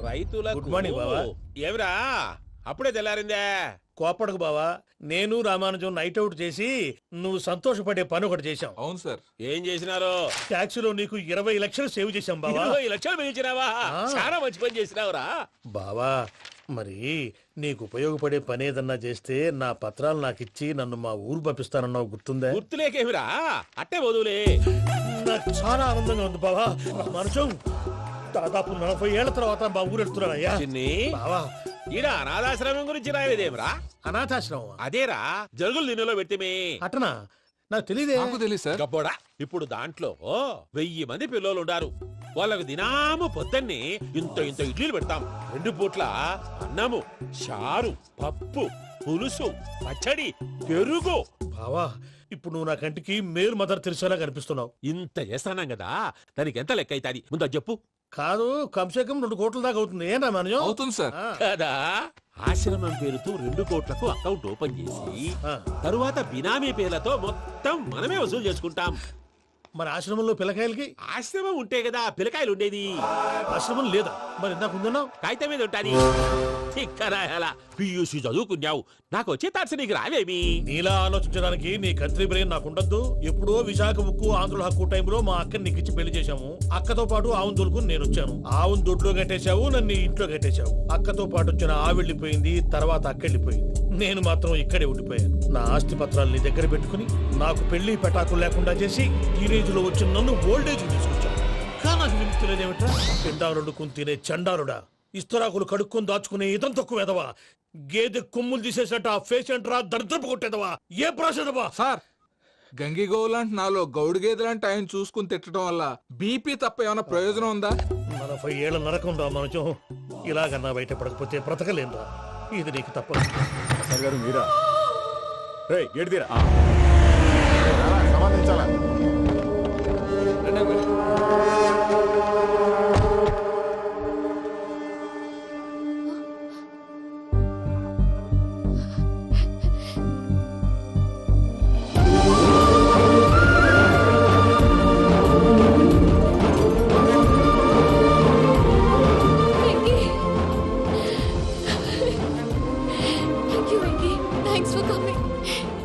రైతులకు గుడ్ మార్నింగ్ బావా. ఏమిరా అప్పుడే తెల్లారిందే? కోపడకు బావా, నేను రామానుజం నైట్ అవుట్ చేసి నువ్వు సంతోషపడే పని ఒకటి చేశాం. అవును సార్. ఏం చేసినారు? ట్యాక్సీలో నీకు 20 లక్షలు సేవ్ చేశాం బావా. 20 లక్షలు మిగిల్చినావా? చాలా మంచి పని చేసినావురా బావా. మరి నీకు ఉపయోగపడే పని ఏదన్నా చేస్తే నా పత్రాలు నాకిచ్చి నన్ను మా ఊరు పంపిస్తానన్నావు, గుర్తుందా? గుర్తులేకేమిరా, అట్టే వదులే. నాకు చాలా ఆనందంగా ఉంది బావా. రామానుజం, దాదాపు 40 ఏళ్ల తర్వాత మా ఊరు వెళ్తున్నానయ్యా. బావా, ఈడ అనాథాశ్రమం గురించి రాయలేదేమిరా? అనాథాశ్రమం అదేరా, జరుగులు దీనిలో పెట్టిమే. అటనా? నాకు తెలియదే. గబ్బోడా, ఇప్పుడు దాంట్లో 1000 మంది పిల్లలు ఉండారు. వాళ్ళకు దినాము పొద్దున్నే ఇంత ఇంత ఇడ్లీలు పెడతాం. 2 పూట్ల అన్నము, చారు, పప్పు, పులుసు, పచ్చడి, పెరుగు. బావా, ఇప్పుడు నువ్వు నా కంటికి మేలు మదర్ తెరిసేలా కనిపిస్తున్నావు. ఇంత చేస్తానం కదా, దానికి ఎంత లెక్క అవుతుంది ముందు చెప్పు. కాదు, కంసే కం 2 కోట్ల దాకా అవుతుంది. ఏనా మనజం? అవుతుంది సార్. కదా, ఆశ్రమం పేరుతో 2 కోట్లకు అకౌంట్ ఓపెన్ చేసి తరువాత బినామీ పేర్లతో మొత్తం మనమే వసూలు చేసుకుంటాం. మరి ఆశ్రమంలో పిల్లకాయలకి? ఆశ్రమం ఉంటే కదా పిల్లకాయలు ఉండేది. ఆశ్రమం లేదా? మరి ఇందాక ఉందన్నావు. కాగితం మీద ఉంటాది. పియూసీ చదువుకున్నావు, నాకు వచ్చే తాట్స్ నీకు రావేమి? నీలా ఆలోచించడానికి నీ కంట్రీ బ్రెయిన్ నాకు ఉండద్దు. ఎప్పుడో విశాఖ ఉక్కు ఆంధ్రుల హక్కు టైంలో మా అక్కని నీకిచ్చి పెళ్లి చేశాము. అక్కతో పాటు ఆవును దొడుకుని నేను వచ్చాను. ఆవును దొడ్లో కట్టేశావు, నన్ను ఇంట్లో కట్టేశావు. అక్కతో పాటు వచ్చిన ఆవిళ్ళిపోయింది, తర్వాత అక్కెళ్ళిపోయింది. నేను మాత్రం ఇక్కడే ఉండిపోయాను. నా ఆస్తి పత్రాలు నీ దగ్గర పెట్టుకుని నాకు పెళ్లి పెటాకులు లేకుండా చేసి టీనేజ్ లో వచ్చిన నన్ను ఓల్డేజ్ తీసుకొచ్చాను. కానీ నాకు విముక్తులేదేమిట్రా? పిండారుడుకుని తినే చండారుడా, ఇస్తరాకులు కడుక్కొని దాచుకునే ఇతం తక్కువ ఎదవా, గేదె కొమ్ములు తీసేసట ఆ పేషెంట్ రా దరిద్రపు కొట్టేదవా, ఏ ప్రాసెదవా? సార్, గంగిగోవు లాంటి నాలో గౌడు గేదె లాంటి ఆయన చూసుకుని తిట్టడం వల్ల బీపీ తప్ప ఏమైనా ప్రయోజనం ఉందా? 40 ఏళ్ళ నరకం రా మనచం. ఇలాగన్నా బయట పడకపోతే బ్రతకలేనురా. ఇది నీకు తప్పదు. సార్ గారు మీరా? గేట్ తీరా. సంబంధించాలా?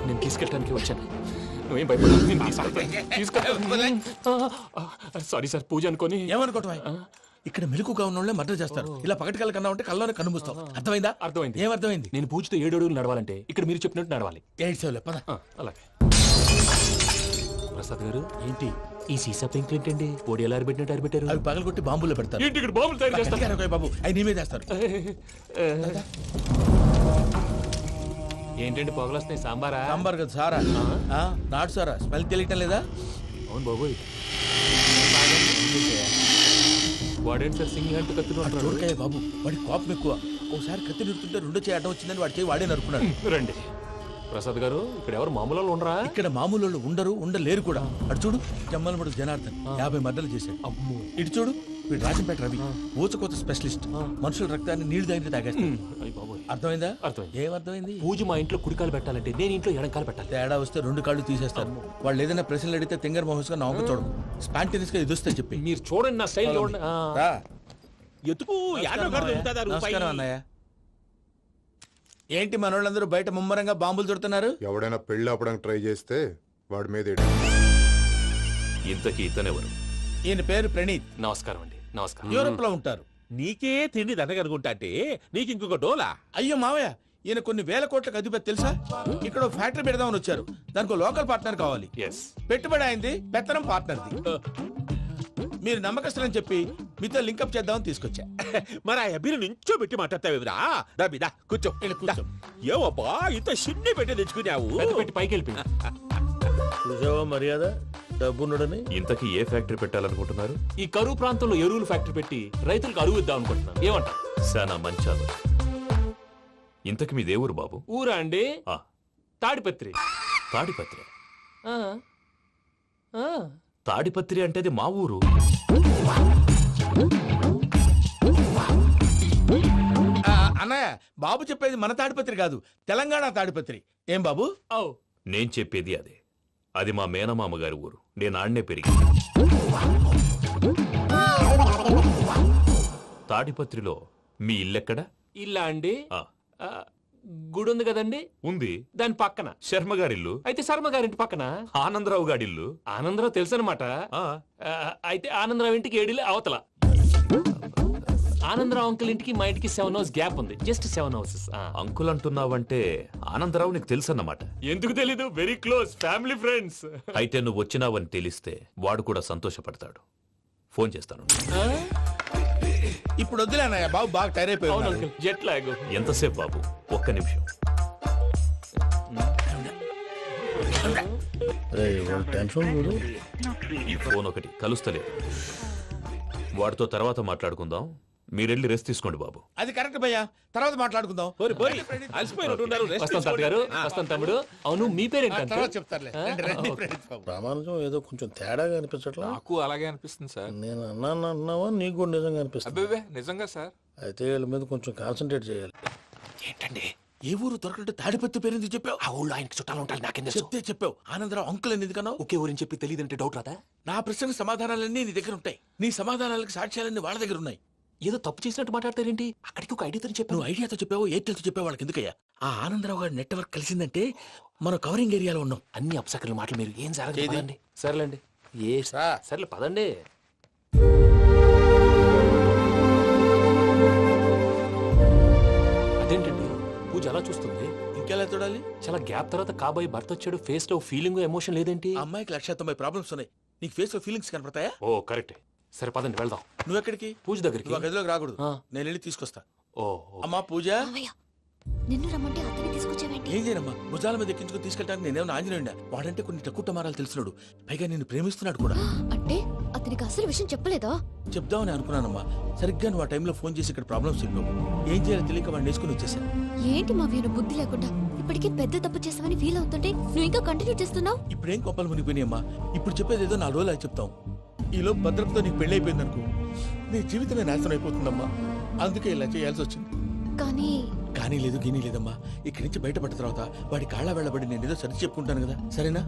నేను తీసుకెళ్ళడానికి వచ్చాను. నువ్వేం భయపడదు, నేను సారీ సార్, పూజ అనుకొని. ఏమనుకోవటం ఇక్కడ మెలకుగా ఉన్న వాళ్ళే మర్డర్ చేస్తారు. ఇలా పగటి కళ్ళ కన్నా ఉంటే కళ్ళలోనే కనుమూస్తాం. అర్థమైందా? అర్థమైంది. ఏమర్థమైంది? నేను పూజతో 7 అడుగులు నడవాలంటే ఇక్కడ మీరు చెప్పినట్టు నడవాలి. 8 సెవెన్లే, పద. అలాగే. ప్రసాద్ గారు, ఏంటి ఈ సీసా పెంకులు ఏంటండి? పొడి ఎలా అరబెట్టినట్టు అరబెట్టారు? అవి పగలగొట్టి బాంబులో పెడతారు. ఏంటి ఇక్కడ బాంబులు తయారు చేస్తారు? గట్టిగా అరవై బాబు, అవి నీ మీద వేస్తారు. ఏంటండి పొగలు వస్తాయి? సాంబారా? సాంబార్ కదా, సారా. నాటు సారా. స్మెల్ తెలియటం లేదా? అవును బాబోయ్. వాడేంటి సార్ సింగిల్ హ్యాండ్ కత్తి చూడకాయ బాబు, వాడి కోపం ఎక్కువ. ఒకసారి కత్తి నిరుతుంటే 2 చేయి అడ్డం వచ్చిందని వాడి చేయి వాడే నరుకున్నాడు. రండి ప్రసాద్ గారు, ఇక్కడ ఎవరు మామూలు వాళ్ళు ఉండరా? ఇక్కడ మామూలు వాళ్ళు ఉండరు, ఉండలేరు కూడా. అటు చూడు, జమ్మలమడుగు జనార్దన్ 50 మర్డర్లు చేశాడు. అమ్మో. ఇటు చూడు, వీడు రాజంపేట రవి, ఊచకోత స్పెషలిస్ట్. మనుషుల రక్తాన్ని నీళ్లు దగ్గర తాగేస్తాడు. అర్థమైందా? అర్థమైంది. ఏమర్థమైంది? పూజ మా ఇంట్లో కుడికాలు పెట్టాలంటే నేను ఇంట్లో ఎడంకాలు పెట్టాలి. తేడా వస్తే 2 కాళ్ళు తీసేస్తారు. వాళ్ళు ఏదైనా ప్రశ్నలు అడిగితే తింగర్ మహోస్ గా నవ్వు చూడడం. స్పాంటినియస్ గా ఎదుస్తే చెప్పి. మీరు చూడండి నా స్టైల్. ఎతుకు యాడో కాడ దొరుకుతుందా రూపాయి? నమస్కారం అన్నయ్య. ఏంటి మనోళ్ళందరూ బయట ముమ్మరంగా బాంబులు దొరుకుతున్నారు? ఎవడైనా పెళ్లి ఆపడానికి ట్రై చేస్తే వాడి మీద ఇంతకీ ఇతనెవరు? ఈయన పేరు ప్రణీత్. నమస్కారం అండి. నమస్కారం. యూరోప్ లో ఉంటారు. నీకే తిండి దండగనుకుంటా అంటే నీకు ఇంకొక డోలా? అయ్యో మావయ్య, ఈయన కొన్ని వేల కోట్లకు అధిపతి తెలుసా? ఇక్కడ ఫ్యాక్టరీ పెడదామని వచ్చారు. దానికి లోకల్ పార్ట్నర్ కావాలి. పెట్టుబడి అయింది, పెత్తనం పార్ట్నర్ది. మీరు నమ్మకస్తులని చెప్పి మీతో లింకప్ చేద్దామని తీసుకొచ్చా. మరి ఆ అబ్బిని నుంచో పెట్టి మాట్లాడతావేమిరా? దా కూర్చో. ఏవబ్బా ఇంత చిన్ని పెట్టి తెచ్చుకున్నావు? పెట్టి పైకి వెళ్ళి చూసావా మర్యాద డబ్బున్నడని. ఇంతకీ ఏ ఫ్యాక్టరీ పెట్టాలనుకుంటున్నారు? ఈ కరువు ప్రాంతంలో ఎరువులు ఫ్యాక్టరీ పెట్టి రైతులకు అరువు ఇద్దాం అనుకుంటున్నాను. ఏమంటా? శానా మంచాలు. ఇంతకి మీ దేవురు బాబు? ఊరా అండి? తాడిపత్రి. తాడిపత్రి? తాడిపత్రి అంటే అది మా ఊరు. అన్నయ్య, బాబు చెప్పేది మన తాడిపత్రి కాదు, తెలంగాణ తాడిపత్రి. ఏం బాబు? నేను చెప్పేది అదే. అది మా మేనమామ గారి ఊరు. నేను ఆడనే పెరిగింది. తాడిపత్రిలో మీ ఇల్లెక్కడ? ఇల్లా అండి? గుడి ఉంది కదండి? ఉంది. దాని పక్కన శర్మ గారిల్లు. అయితే శర్మ గారింటి పక్కన ఆనందరావు గారిల్లు. ఆనందరావు తెలుసు అనమాట. అయితే ఆనందరావు ఇంటికి 7 అవతల. ఆనందరావు అంకుల్ ఇంటికి మా ఇంటికి 7 హౌస్ గ్యాప్ ఉంది. Just 7 houses. అంకుల్ అంటున్నావంటే ఆనందరావు నీకు తెలుసు అన్నమాట. ఎందుకు తెలీదు? Very close family friends. అయితే నువ్వు వచ్చినావని తెలిస్తే వాడు కూడా సంతోషపడతాడు. ఫోన్ చేస్తాను. ఇప్పుడు వద్దులే అన్నయ్య, బాబు బాగా టైర్ అయిపోయాడు. Jet lag. ఎంతసేపు బాబు? ఒక్క నిమిషం. ఈ ఫోన్ ఒకటి కలుస్తలేదు. వాడితో తర్వాత మాట్లాడుకుందాం. మీరెళ్ళి రెస్ట్ తీసుకోండి బాబు. అది కరెక్ట్ భయ్యా, తర్వాత మాట్లాడుకుందాం. వస్తాను తమ్ముడు. అవును, మీ పేరేంటి? చెప్తారులే. ప్రామాణికం ఏదో కొంచెం తేడాగా అనిపించట్లా? నాకు అలాగే అనిపిస్తుంది సార్. నేను అన్నావా? నీకు కూడా నిజంగా అనిపిస్తుంది? అబ్బే నిజంగా సార్. అయితే వీళ్ళ మీద కొంచెం కాన్సన్ట్రేట్ చేయాలి. ఏంటండి ఏ ఊరు దొరకట్టు తాడిపత్రి పేరు ఎందుకు చెప్పావు? ఆ ఊళ్ళో ఆయనకి చుట్టాలు ఉంటారు. నాకేం తెలుసు? చెప్తే చెప్పావు. ఆనందరావు అంకుల్ అని ఎందుకన్నావు? ఒకే ఊరిని చెప్పి తెలియదంటే డౌట్ రాదా? నా ప్రశ్నకు సమాధానాలన్నీ నీ దగ్గర ఉంటాయి. నీ సమాధానాలకు సాక్ష్యాలన్నీ వాళ్ళ దగ్గర ఉన్నాయి. ఏదో తప్పు చేసినట్టు మాట్లాడతారేంటి? అక్కడికి ఒక ఐడియాతో చెప్పావు. నువ్వు ఐడియాతో చెప్పావు, ఎయిర్టెల్తో చెప్పావు, వాళ్ళకి ఎందుకయ్యా? ఆ ఆనందరావు గారి నెట్వర్క్ కలిసిందంటే మనం కవరింగ్ ఏరియాలో ఉన్నాం. అన్ని అప్సకర్ల మాటలు మీరు ఏం జరగదండి. సర్లేండి. సర్లే పదండి. అదేంటండి పూజ అలా చూస్తుంది? ఇంకెలా చూడాలి? చాలా గ్యాప్ తర్వాత కాబోయే భర్త వచ్చాడు. ఫేస్ లో ఫీలింగ్ ఎమోషన్ లేదేంటి? అమ్మాయికి 190 ప్రాబ్లమ్స్ ఉన్నాయి. నీకు ఫేస్ లో ఫీలింగ్స్ కనపడతాయా? ఓ కరెక్ట్. సరే పదండి వెళ్దాం. నువ్వు ఎక్కడికి? పూజ దగ్గరికి. గదిలోకి రాకూడదు, నేను వెళ్ళి తీసుకొస్తా. ఓ అమ్మా పూజ, నిన్ను రమ్మంటే అతన్ని తీసుకొచ్చావేంటి? ఏం చేయనమ్మా, భుజాల మీద ఎక్కించుకుని తీసుకెళ్ళడానికి నేనేమన్నా ఆంజనేయుడా? వాడంటే కొన్ని తక్కువ టమారాలు తెలిసినాడు, పైగా నేను ప్రేమిస్తున్నాడు కూడా. అంటే అతనికి అసలు విషయం చెప్పలేదా? చెప్దామని అనుకున్నానమ్మా, సరిగ్గా నువ్వు ఆ టైంలో ఫోన్ చేసి ఇక్కడ ప్రాబ్లమ్స్ చెప్పావు. ఏం చేయాలో తెలియక వాడిని వేసుకుని వచ్చేసాను. ఏంటి మా వీరు బుద్ధి లేకుండా ఇప్పటికే పెద్ద తప్పు చేసావని ఫీల్ అవుతుంటే నువ్వు ఇంకా కంటిన్యూ చేస్తున్నావు? ఇప్పుడేం కొప్పలు మునిగిపోయినాయమ్మా, ఇప్పుడు చెప్పేది ఏదో 4 రోజులు చెప్తాం. ఈలో భద్రతతో నీకు పెళ్లి అయిపోయింది అనుకో, నీ జీవితమే నాశనం అయిపోతుందమ్మా. అందుకే ఇలా చేయాల్సి వచ్చింది. కానీ లేదు గీనీ లేదమ్మా. ఇక్కడి నుంచి బయటపడ్డ తర్వాత వాడి కాళ్ళ వెళ్ళబడి నేను ఏదో సరి చెప్పుకుంటాను కదా, సరేనా?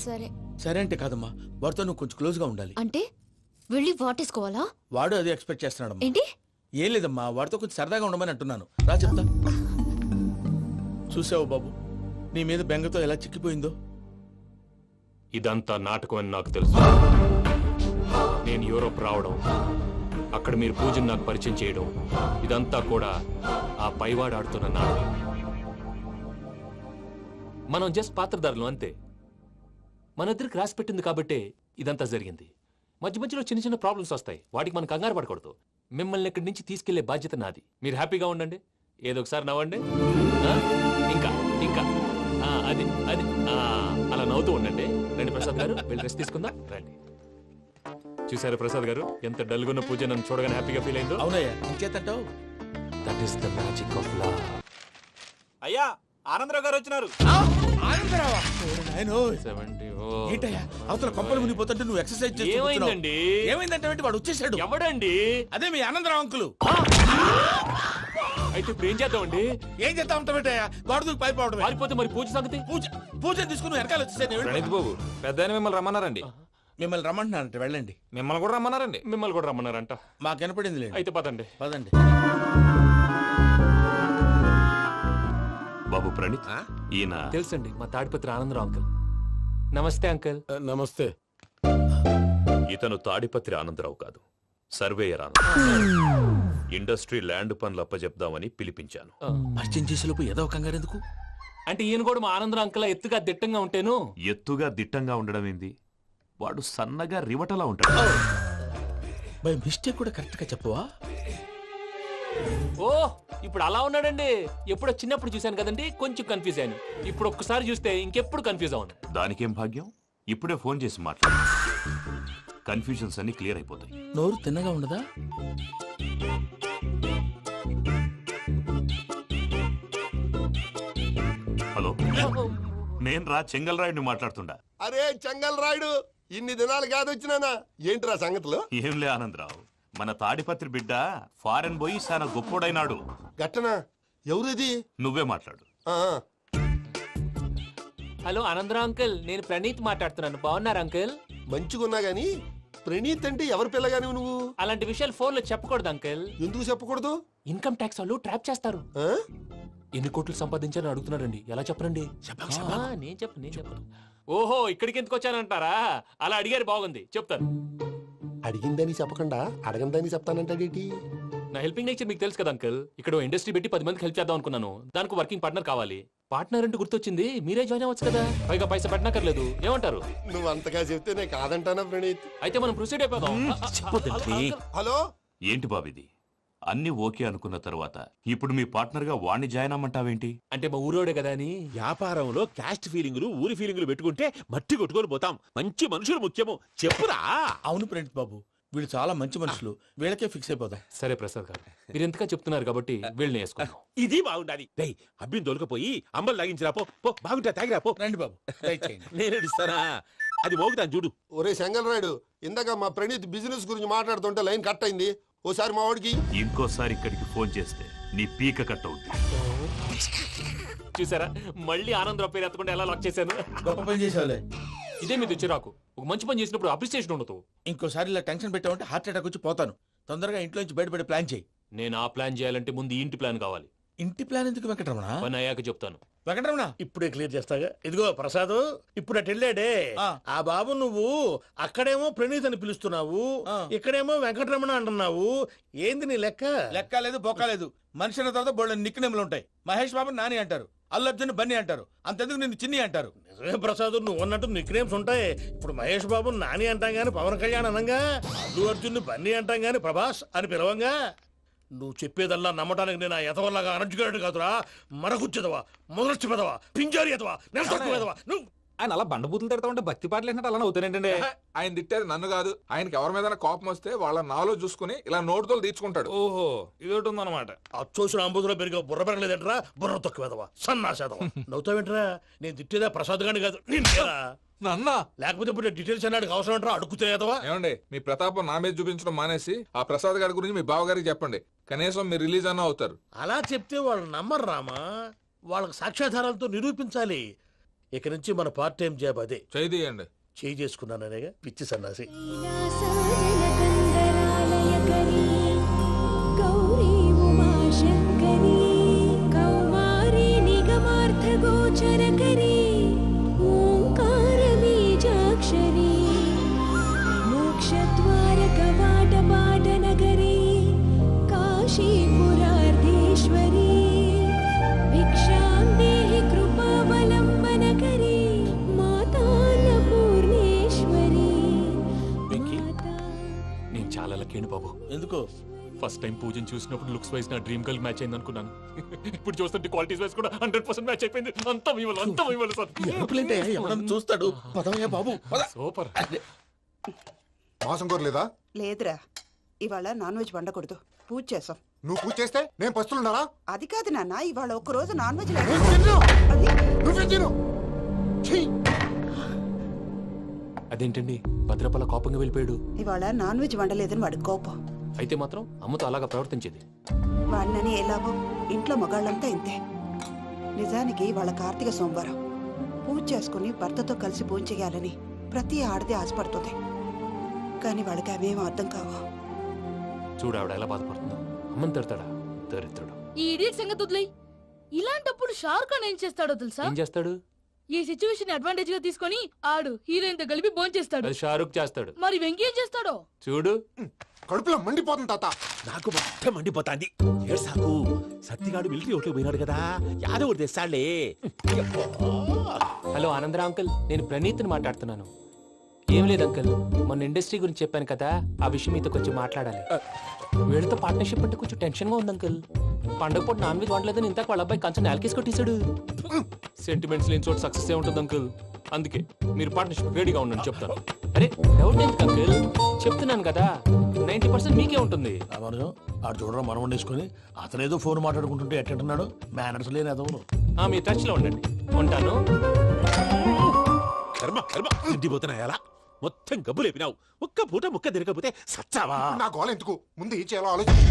సరే. సరే అంటే కాదమ్మా, వాడితో నువ్వు కొంచెం క్లోజ్ గా ఉండాలి. అంటే వెళ్ళి వాటేసుకోవాలా? వాడు అదే ఎక్స్పెక్ట్ చేస్తున్నాడమ్మా. ఏంటి? ఏం లేదమ్మా, వాడితో కొంచెం సరదాగా ఉండమని అంటున్నాను. రా చెప్తా. చూసావు బాబు, నీ మీద బెంగతో ఎలా చిక్కిపోయిందో. ఇదంతా నాటకం అని నాకు తెలుసు. నేను యూరోప్ రావడం, అక్కడ మీరు పూజను నాకు పరిచయం చేయడం, ఇదంతా కూడా ఆ పైవాడు ఆడుతున్న నాటకం. మనం జస్ట్ పాత్రధారులు అంతే. మన ఇద్దరికి రాసి పెట్టింది కాబట్టే ఇదంతా జరిగింది. మధ్య మధ్యలో చిన్న చిన్న ప్రాబ్లమ్స్ వస్తాయి, వాటికి మనం కంగారు పడకూడదు. మిమ్మల్ని ఇక్కడి నుంచి తీసుకెళ్లే బాధ్యత నాది. మీరు హ్యాపీగా ఉండండి, ఏదో ఒకసారి నవ్వండి. ఇంకా ఇంకా అది అది అలా నవ్వుతూ ఉండండి. రండి ప్రసాద్ గారు, వెళ్ళి రెస్ట్ తీసుకుందాం. రండి. చూసారు ప్రసాద్ గారు, ఎంత డల్గున్న పూజ నన్ను చూడగానే హ్యాపీగా ఫీల్ అయిందో? అవునయ్యా, ఇంకేతంటావు? That is the magic of love. అయ్యా, ఆనందరావు గారు వచ్చినారు. ఏంటయ్యా, అవతల కొంపలు మునిగిపోతుంటే నువ్వు ఎక్సర్సైజ్ చేస్తూ ఏమైందండి? ఏమైందంటే వాడు వచ్చేసాడు. ఎవడండి? అదే మీ ఆనందరావు అంకులు. అయితే ఇప్పుడు ఏం చేద్దామండి? ఏం చేద్దాం ఉంటావేటయ్యా, వాడు పైపోవడం. పారిపోతే మరి పూజ సంగతి? పూజ తీసుకుని వెనకాల వచ్చేసాను. ప్రణీత్ బాబు, పెద్ద మిమ్మల్ని రమ్మన్నారండి. మిమ్మల్ని రమ్మంటున్నారంట, వెళ్ళండి. మిమ్మల్ని కూడా రమ్మన్నారండి. మిమ్మల్ని కూడా రమ్మన్నారంట. మాకు వినపడింది లేదు. అయితే పదండి. పదండి. బాబు ప్రణీత్, ఈయన తెలుసండి, మా తాడిపత్రి ఆనందరావు అంకుల్. నమస్తే అంకుల్. నమస్తే. ఇతను తాడిపత్రి ఆనందరావు కాదు, సర్వేయర్ ఆనందరావు. ఇండస్ట్రీ ల్యాండ్ పనులు అప్పచెప్దామని పిలిపించాను. పరిచయం చేసేలోపు ఏదో కంగారు ఎందుకు? అంటే ఈయన కూడా మా ఆనందరావు అంకుల్ ఎత్తుగా దిట్టంగా ఉంటాను. ఎత్తుగా దిట్టంగా ఉండడం ఏంది? వాడు సన్నగా రివటలా ఉంటాడు. బై మిస్టేక్ కూడా కరెక్ట్ గా చెప్పవా? ఓ, ఇప్పుడు అలా ఉన్నాడండి. ఎప్పుడో చిన్నప్పుడు చూశాను కదండి, కొంచెం కన్ఫ్యూజ్ అయ్యాను. ఇప్పుడు ఒక్కసారి చూస్తే ఇంకెప్పుడు కన్ఫ్యూజ్ అవును. దానికేం భాగ్యం, ఇప్పుడే ఫోన్ చేసి మాట్లాడు. కన్ఫ్యూజన్స్ అన్ని క్లియర్ అయిపోతాయి. నోరు తిన్నగా ఉండదా? హలో, నేను రా చెంగల్ రాయుడిని మాట్లాడుతుండా. అరే చెంగల్ రాయుడు, ఇన్ని దినాలు కాదు వచ్చినానా? ఏంట్రా సంగతులు? ఏంలే ఆనందరావు, మన తాడిపత్రి బిడ్డ ఫారెన్ పోయి చాలా గొప్పోడైనాడు. గట్టనా? ఎవరిది? నువ్వే మాట్లాడు. హలో ఆనందరావు అంకుల్, నేను ప్రణీత్ మాట్లాడుతున్నాను. బాగున్నారు అంకుల్? మంచిగున్నా గాని ప్రణీత్ అంటే ఎవరి పిల్లగాని నువ్వు? అలాంటి విషయాలు ఫోన్ లో చెప్పకూడదు అంకుల్. ఎందుకు చెప్పకూడదు? ఇన్కమ్ ట్యాక్స్ వాళ్ళు ట్రాప్ చేస్తారు. ఎన్ని కోట్లు సంపాదించాలని అడుగుతున్నారండి, ఎలా చెప్పరండి? నేను చెప్పను. ఓహో, ఇక్కడికి ఎందుకు వచ్చానంటారా? అలా అడిగారు, బాగుంది, చెప్తాను. అడిగిందని చెప్పకుండా అడగందని చెప్తానంటాడేంటి? నా హెల్పింగ్ నేచర్ మీకు తెలుసు కదా అంకుల్. ఇక్కడ ఇండస్ట్రీ పెట్టి 10 మందికి హెల్ప్ చేద్దాం అనుకున్నాను. దానికి వర్కింగ్ పార్ట్నర్ కావాలి. పార్ట్నర్ అంటే గుర్తొచ్చింది, మీరే జాయిన్ అవ్వచ్చు కదా, పైగా పైసా పెట్టనక్కర్లేదు. ఏమంటారు? నువ్వు అంతగా చెప్తే నేను కాదంటానా ప్రణీత్? అయితే మనం ప్రొసీడ్ అయిపోదాం. హలో, ఏంటి బాబిది? అన్ని ఓకే అనుకున్న తర్వాత ఇప్పుడు మీ పార్ట్నర్ గా వాణ్ణి జాయిన్ అమ్మంటావేంటి? అంటే మా ఊరోడే కదా అని. వ్యాపారంలో క్యాస్ట్ ఫీలింగులు, ఊరి ఫీలింగులు పెట్టుకుంటే మట్టి కొట్టుకొని పోతాం. మంచి మనుషులు ముఖ్యము, చెప్పురా. అవును ప్రణీత్ బాబు, వీళ్ళు చాలా మంచి మనుషులు, వీళ్ళకే ఫిక్స్ అయిపోదాం. సరే ప్రసాద్ గారు, మీరు ఎంతగా చెప్తున్నారు కాబట్టి వీళ్ళని వేసుకుందాం. ఇది బాగుండాలి. డై అబ్బిని దొలకపోయి అంబలు లాగించిరా పో. బాగుంటా, తాగిరా పో. రండి బాబు, నేను ఇస్తానా? అది మోగుతాను చూడు. ఒరే చెంగల్ రాయుడు, ఇందాక మా ప్రణీత్ బిజినెస్ గురించి మాట్లాడుతుంటే లైన్ కట్ అయింది. ఓసారి మా వాడికి ఇంకోసారి ఇక్కడికి ఫోన్ చేస్తే నీ పీక కట్ అవుద్ది. చూసారా, మళ్ళీ ఆనందరావు పేరు ఎత్తకుండా ఎలా లాక్ చేశాను. గొప్ప పని చేసావులే. ఇదే మీద చిరాకు. ఒక మంచి పని చేసినప్పుడు అప్రిసియేషన్ ఉండదు. ఇంకోసారి ఇలా టెన్షన్ పెట్టామంటే హార్ట్ అటాక్ వచ్చి పోతాను. తొందరగా ఇంట్లో నుంచి బయటపడే ప్లాన్ చేయి. నేను ఆ ప్లాన్ చేయాలంటే ముందు ఈ ఇంటి ప్లాన్ కావాలి. ఇంటి ప్లాన్ ఎందుకు వెంకటరమణ? పని అయ్యాక చెప్తాను. వెంకటరమణ ఇప్పుడే క్లియర్ చేస్తాగా. ఇదిగో ప్రసాద్, ఇప్పుడు అటు వెళ్ళాడే ఆ బాబు, నువ్వు అక్కడేమో ప్రణీత్ అని పిలుస్తున్నావు, ఇక్కడేమో వెంకటరమణ అంటున్నావు. ఏంది నీ లెక్క? లెక్క లేదు, బొక్క లేదు. మనిషి అన్న తర్వాత బోళ్ళ నిక్నెములు ఉంటాయి. మహేష్ బాబు నాని అంటారు, అల్లు అర్జున్ బన్నీ అంటారు, అంతెందుకు నిన్ను చిన్ని అంటారు. నిజమే ప్రసాద్, నువ్వు అన్నట్టు నిక్నేమ్స్ ఉంటాయి. ఇప్పుడు మహేష్ బాబు నాని అంటాం గాని పవన్ కళ్యాణ్ అనంగా, అల్లు అర్జున్ బన్నీ అంటాం గాని ప్రభాస్ అని పిలవంగా. నువ్వు చెప్పేదల్లా నమ్మటానికి నేను ఎదవల్లాగా అనర్జుకేటెడ్ కాదురా. మరగుచ్చదవా, మొదలచ్చి పెదవా, పింజారి ఎదవా, నెలసొక్కు పెదవా. నువ్వు ఆయన అలా బండబూతులు తిడతా ఉంటే భక్తి పాటలు ఏంటంటే అలా అవుతానంటే. ఆయన తిట్టేది నన్ను కాదు, ఆయనకి ఎవరి మీద కోపం వస్తే వాళ్ళ నాలో చూసుకుని ఇలా నోటుతో తీర్చుకుంటాడు. ఓహో ఇదొకటి ఉందన్నమాట. అచ్చోసిన అంబుధులో పెరిగే బుర్ర పెరగలేదంటరా, బుర్ర తొక్కు వెదవా, సన్నాసేదవా. నవ్వుతావేంట్రా? నేను తిట్టేదా ప్రసాద్ గాని కాదు నిన్నేరా. నన్నా లేకపోతే ఇప్పుడు డీటెయిల్స్ అన్నాడు అవసరం అంటారా? అడుగుతాయేదవా? ఏమండి, మీ ప్రతాపం నా మీద చూపించడం మానేసి ఆ ప్రసాద్ గారి గురించి మీ బావగారికి చెప్పండి. కనీసం మీరు రిలీజ్ అన్న అవుతారు. అలా చెప్తే వాళ్ళు నమ్మరు రామా. వాళ్ళకి సాక్ష్యాధారాలతో నిరూపించాలి. ఇక నుంచి మన పార్ట్ టైం జాబ్ అదే. చేయండి. చేయి చేసుకున్నాననేగా పిచ్చి సన్నాసి. గౌరీ ఉమాశంకరీ కౌమారీ నిగమార్థగోచరకరీ ఓంకార బీజాక్షరీ మోక్షద్వార కవాట పాటనగరీ కాశీపురార్ధేశ్వరీ భిక్షాం దేహి కృపావలంబనకరీ మాతాన్నపూర్ణేశ్వరీ. నేను చాలా లక్కీని బాబు. ఎందుకో? ఫస్ట్ టైం పూజను చూసినప్పుడు లుక్స్ వైజ్ నా డ్రీమ్ గర్ల్ మ్యాచ్ అయింది అనుకున్నాను. ఇప్పుడు చూస్తుంటే క్వాలిటీస్ వైజ్ కూడా 100% మ్యాచ్ అయిపోయింది. అంతా ఇవ్వాలి సార్. ఎవడన్నా చూస్తాడు. పదవయ్యా బాబు. సూపర్. మాసం కోరలేదా? లేదురా, ఇవాళ నాన్ వెజ్ వండకూడదు. పూజ చేసాం. నువ్వు పూజ చేస్తే నేను పస్తులున్నారా? అది కాదు నాన్న, ఇవాళ ఒక్కరోజు నాన్ వెజ్ అదేంటండి భద్రపల కోపంగా వెళ్ళిపోయాడు? ఇవాళ నాన్ వెజ్ వండలేదని వాడి కోపం. అయితే మాత్రం అమ్మతో అలాగా ప్రవర్తించేది. వాడినని ఎలాగో ఇంట్లో మగాళ్ళంతా ఇంతే. నిజానికి వాళ్ళ కార్తీక సోమవారం పూజ చేసుకుని భర్తతో కలిసి పూజ చేయాలని ప్రతి ఆడది ఆశపడుతుంది. కానీ వాళ్ళకి అవేం అర్థం కావు. చూడు ఆవిడ ఎలా బాధపడుతుందో. అమ్మని తిడతాడా దరిద్రుడు. ఈ ఇడియట్ సంగతి వదిలేయ్. ఇలాంటప్పుడు షారుఖ్ ఖాన్ ఏం చేస్తాడో తెలుసా? ఏం చేస్తాడు? ఈ సిచ్యువేషన్ అడ్వాంటేజ్ గా తీసుకొని ఆడు హీరోయిన్ తో కలిపి బోన్ చేస్తాడు. అది షారుఖ్ చేస్తాడు. మరి వెంకీ ఏం చేస్తాడో చూడు. కడుపులో మండిపోతుంది తాత. నాకు మొత్తం మండిపోతాంది. ఏడ్సాకు, సత్తిగాడు మిలిటరీ ఓట్లు పోయినాడు కదా, యాదవ్ తెస్తాడులే. హలో ఆనందరా అంకుల్, నేను ప్రణీత్ని మాట్లాడుతున్నాను. ఏం లేదు అంకుల్, మొన్న ఇండస్ట్రీ గురించి చెప్పాను కదా, ఆ విషయం మీతో కొంచెం మాట్లాడాలి. వీళ్ళతో పార్ట్నర్షిప్ అంటే కొంచెం టెన్షన్ గా ఉంది అంకుల్. పండగ పూట నాన్ వెజ్ వండలేదని ఇంతకు వాళ్ళ అబ్బాయి కంచెం నేలకేసి కొట్టేశాడు. సెంటిమెంట్స్ లేని చోట సక్సెస్ ఏ ఉంటుంది అంకుల్. అందుకే మీరు పార్ట్నర్షిప్ రెడీగా ఉండండి చెప్తాను. అరే డౌట్ ఎందుకు అంకుల్, చెప్తున్నాను కదా 90% మీకే ఉంటుంది. ఆడు చూడడం మనం వండేసుకొని అతనేదో ఫోన్ మాట్లాడుకుంటుంటే ఎట్టంటున్నాడు. మేనర్స్ లేని అదవును. మీ టచ్ లో ఉండండి. ఉంటాను. కర్మ కర్మ తిండిపోతున్నాయా? మొత్తం గబ్బు లేపినావు. ఒక్క పూట ముక్క తిరగకపోతే సచ్చావా? నా గోల ఎందుకు, ముందు ఈ చేయాలో ఆలోచించు.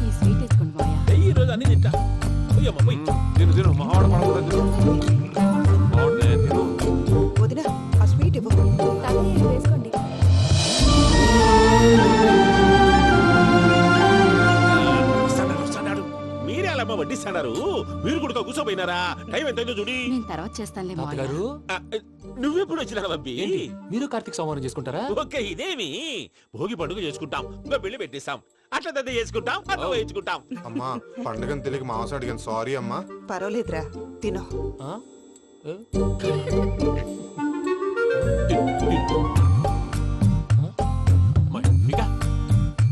ఈ స్వీట్ వేసుకోండి బాయా. ఈ రోజు అన్ని తింటా. తిను మావాడ పడకూడదు. వదిన ఆ స్వీట్ ఇవ్వు. వేసుకోండి. మీరే అలా వడ్డిస్తాడారు. మీరు కూడా కూర్చోపోయినారా? టైం ఎంతైందో చూడి. నేను తర్వాత చేస్తానులే మావయ్య. తాతగారు నువ్వెప్పుడు వచ్చినా అబ్బి? మీరు కార్తీక్ సంహారం చేసుకుంటారా? ఓకే, ఇదేమి భోగి పండుగ చేసుకుంటాం, ఇంకా పెళ్లి పెట్టేస్తాం, అట్లా దద్ద చేసుకుంటాం, అట్లా వేయించుకుంటాం. అమ్మా పండుగని తెలియక మాంసం అడిగాను, సారీ అమ్మా. పర్వాలేదురా, తినో.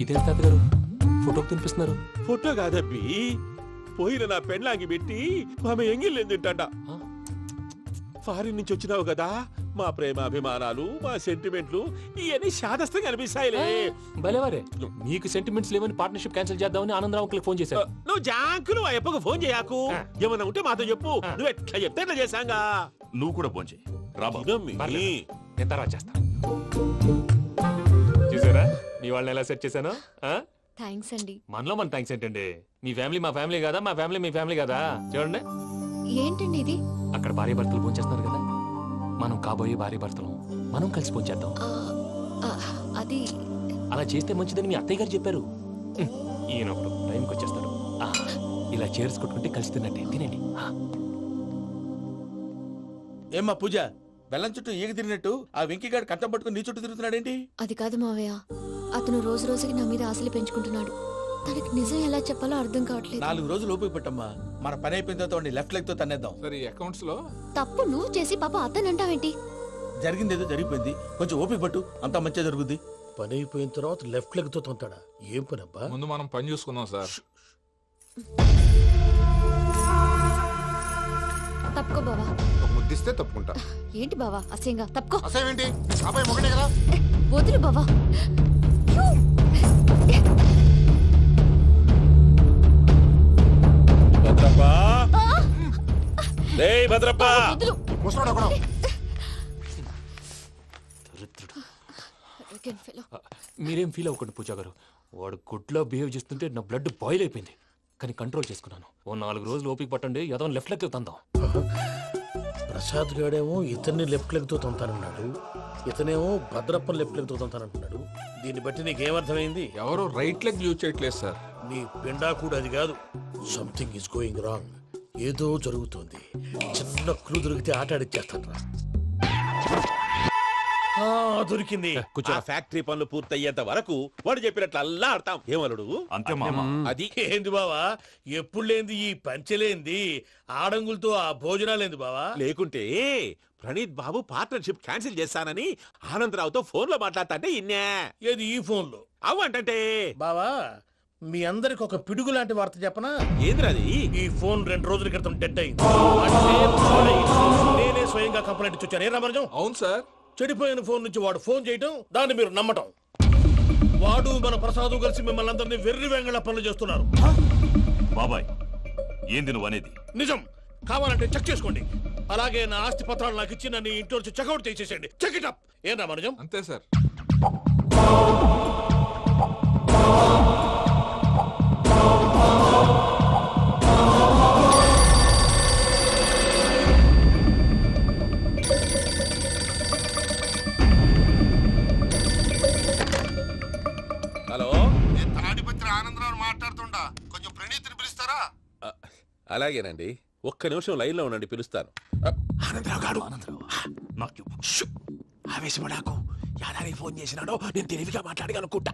ఇదేంటి తాతగారు ఫోటోకి తినిపిస్తున్నారు? ఫోటో కాదబ్బి, పోయిన నా పెళ్ళాంగి పెట్టి ఆమె ఎంగిల్లేం తింటాడ. ఫారిన్ నుంచి వచ్చినావు కదా, మా ప్రేమ అభిమానాలు, మా సెంటిమెంట్లు ఇవన్నీ శాదస్తంగా అనిపిస్తాయిలే. భలేవారే, మీకు సెంటిమెంట్స్ లేవని పార్ట్నర్షిప్ క్యాన్సిల్ చేద్దామని ఆనందరావు అంకుల్ ఫోన్ చేశారు. నువ్వు జాంకులు ఆ ఎప్పకు ఫోన్ చేయకు. ఏమన్నా ఉంటే మాతో చెప్పు. నువ్వు ఎట్లా చెప్తే ఎట్లా చేశాంగా. నువ్వు కూడా ఫోన్ చేయి. నేను తర్వాత చేస్తాను. చూసారా మీ వాళ్ళని ఎలా సెట్ చేశాను? థ్యాంక్స్ అండి. మనలో మన థ్యాంక్స్ ఏంటండి? మీ ఫ్యామిలీ మా ఫ్యామిలీ కదా, మా ఫ్యామిలీ మీ ఫ్యామిలీ కదా. చూడండి ఏంటండి ఇది? అక్కడ భార్య భర్తలు పోంచేస్తున్నారు కదా, మనం కాబోయే భార్య భర్తలు మనం కలిసి పోంచేద్దాం. అది అలా చేస్తే మంచిదని మీ అత్తయ్య గారు చెప్పారు. ఈయన ఒకడు టైంకి వచ్చేస్తాడు. ఇలా చేర్స్ కొట్టుకుంటే కలిసి తిన్నట్టే. తినండి. ఏమ్మా పూజ, బెల్లం చుట్టూ ఈగ తిరిగినట్టు ఆ వెంకీగాడు కంటం పట్టుకుని నీ చుట్టూ తిరుగుతున్నాడేంటి? అది కాదు మావయ్య, అతను రోజు రోజుకి నా మీద ఆశలు పెంచుకుంటున్నాడు. తనకి నిజం ఎలా చెప్పాలో అర్థం కావట్లేదు. 4 రోజులు ఓపిక పట్టమ్మా, మన పని అయిపోయిన తర్వాత లెఫ్ట్ లెగ్ తో తన్నేద్దాం. సరే అకౌంట్స్ లో తప్పు నువ్వు చేసి పాప అతను అంటావేంటి? జరిగింది ఏదో జరిగిపోయింది, కొంచెం ఓపిక పట్టు, అంతా మంచిగా జరుగుద్ది. పని అయిపోయిన తర్వాత లెఫ్ట్ లెగ్ తో తొంతాడా? ఏం పని అబ్బా? ముందు మనం పని చూసుకుందాం సార్. తప్పుకో బావా. ఒక ముద్దిస్తే తప్పుకుంటా. ఏంటి బావా అసహ్యంగా? తప్పుకో. అసేమేంటి? అబ్బాయి మొగనే కదా. వదులు బావా. భద్రప్పా రేయ్ భద్రప్పా. ముసలోడు ఒకడు. మీరేం ఫీల్ అవ్వకండి పూజా గారు. వాడు గుడ్లో బిహేవ్ చేస్తుంటే నా బ్లడ్ బాయిల్ అయిపోయింది. కానీ కంట్రోల్ చేసుకున్నాను. ఓ 4 రోజులు ఓపిక పట్టండి, ఏదో లెఫ్ట్ లెక్క తందాం. ప్రసాద్ గాడేమో ఇతన్ని లెఫ్ట్ లెగ్ తో తొంతానన్నాడు, ఇతనేమో భద్రప్పని లెఫ్ట్ లెగ్ తో తొంతానంటున్నాడు. దీన్ని బట్టి నీకేమర్థమైంది? ఎవరు రైట్ లెగ్ యూజ్ చేయట్లేదు సార్. నీ పిండా కూడా అది కాదు. Something is going wrong. ఏదో జరుగుతుంది. చిన్న క్లూ దొరికితే ఆట ఆడిచ్చేస్తాను రా. దొరికింది. కొంచెం ఫ్యాక్టరీ పనులు పూర్తయ్యేంత వరకు వాడు చెప్పినట్లు అల్లా ఆడతాం. ఏమలుడు అంతే మామ. అది ఏంది బావా, ఎప్పుడు లేంది ఈ పంచలేంది, ఆడంగులతో ఆ భోజనాలేంది బావా? లేకుంటే ప్రణీత్ బాబు పార్ట్నర్షిప్ క్యాన్సిల్ చేస్తానని ఆనందరావుతో ఫోన్ లో మాట్లాడతాంటే ఇన్నే. ఏది ఈ ఫోన్ లో? అవ్వంటే బావా, మీ అందరికి ఒక పిడుగు లాంటి వార్త చెప్పనా? ఏంద్రది? ఈ ఫోన్ 2 రోజుల క్రితం డెడ్ అయింది. అంటే నేనే స్వయంగా కంప్లైంట్ ఇచ్చి వచ్చాను. ఏ రామరాజం? అవును సార్. చెడిపోయిన ఫోన్ నుంచి వాడు ఫోన్ చేయటం, దాన్ని మీరు నమ్మటం. వాడు మన ప్రసాదు కలిసి మిమ్మల్ని అందరినీ వెర్రి వెంగళ పనులు చేస్తున్నారు. బాబాయ్ ఏంది నువ్వు అనేది? నిజం. కావాలంటే చెక్ చేసుకోండి. అలాగే నా ఆస్తి పత్రాలు నాకు ఇచ్చి నన్ను ఇంట్లో నుంచి చెక్అౌట్ చేసేసేయండి. Check it up. ఏం రామరాజం? అంతే సార్. హలో, నేను తాడిపత్రి ఆనందరావు మాట్లాడుతుండా. కొంచెం ప్రణీతిని పిలుస్తారా? అలాగేనండి. ఒక్క నిమిషం లైన్ లో ఉండండి, పిలుస్తాను. ఆనందరావు గాడు. ఆవేశపడాకు. యాదారి ఫోన్ చేసినాడో నేను తెలివిగా మాట్లాడగలనుకుంటా.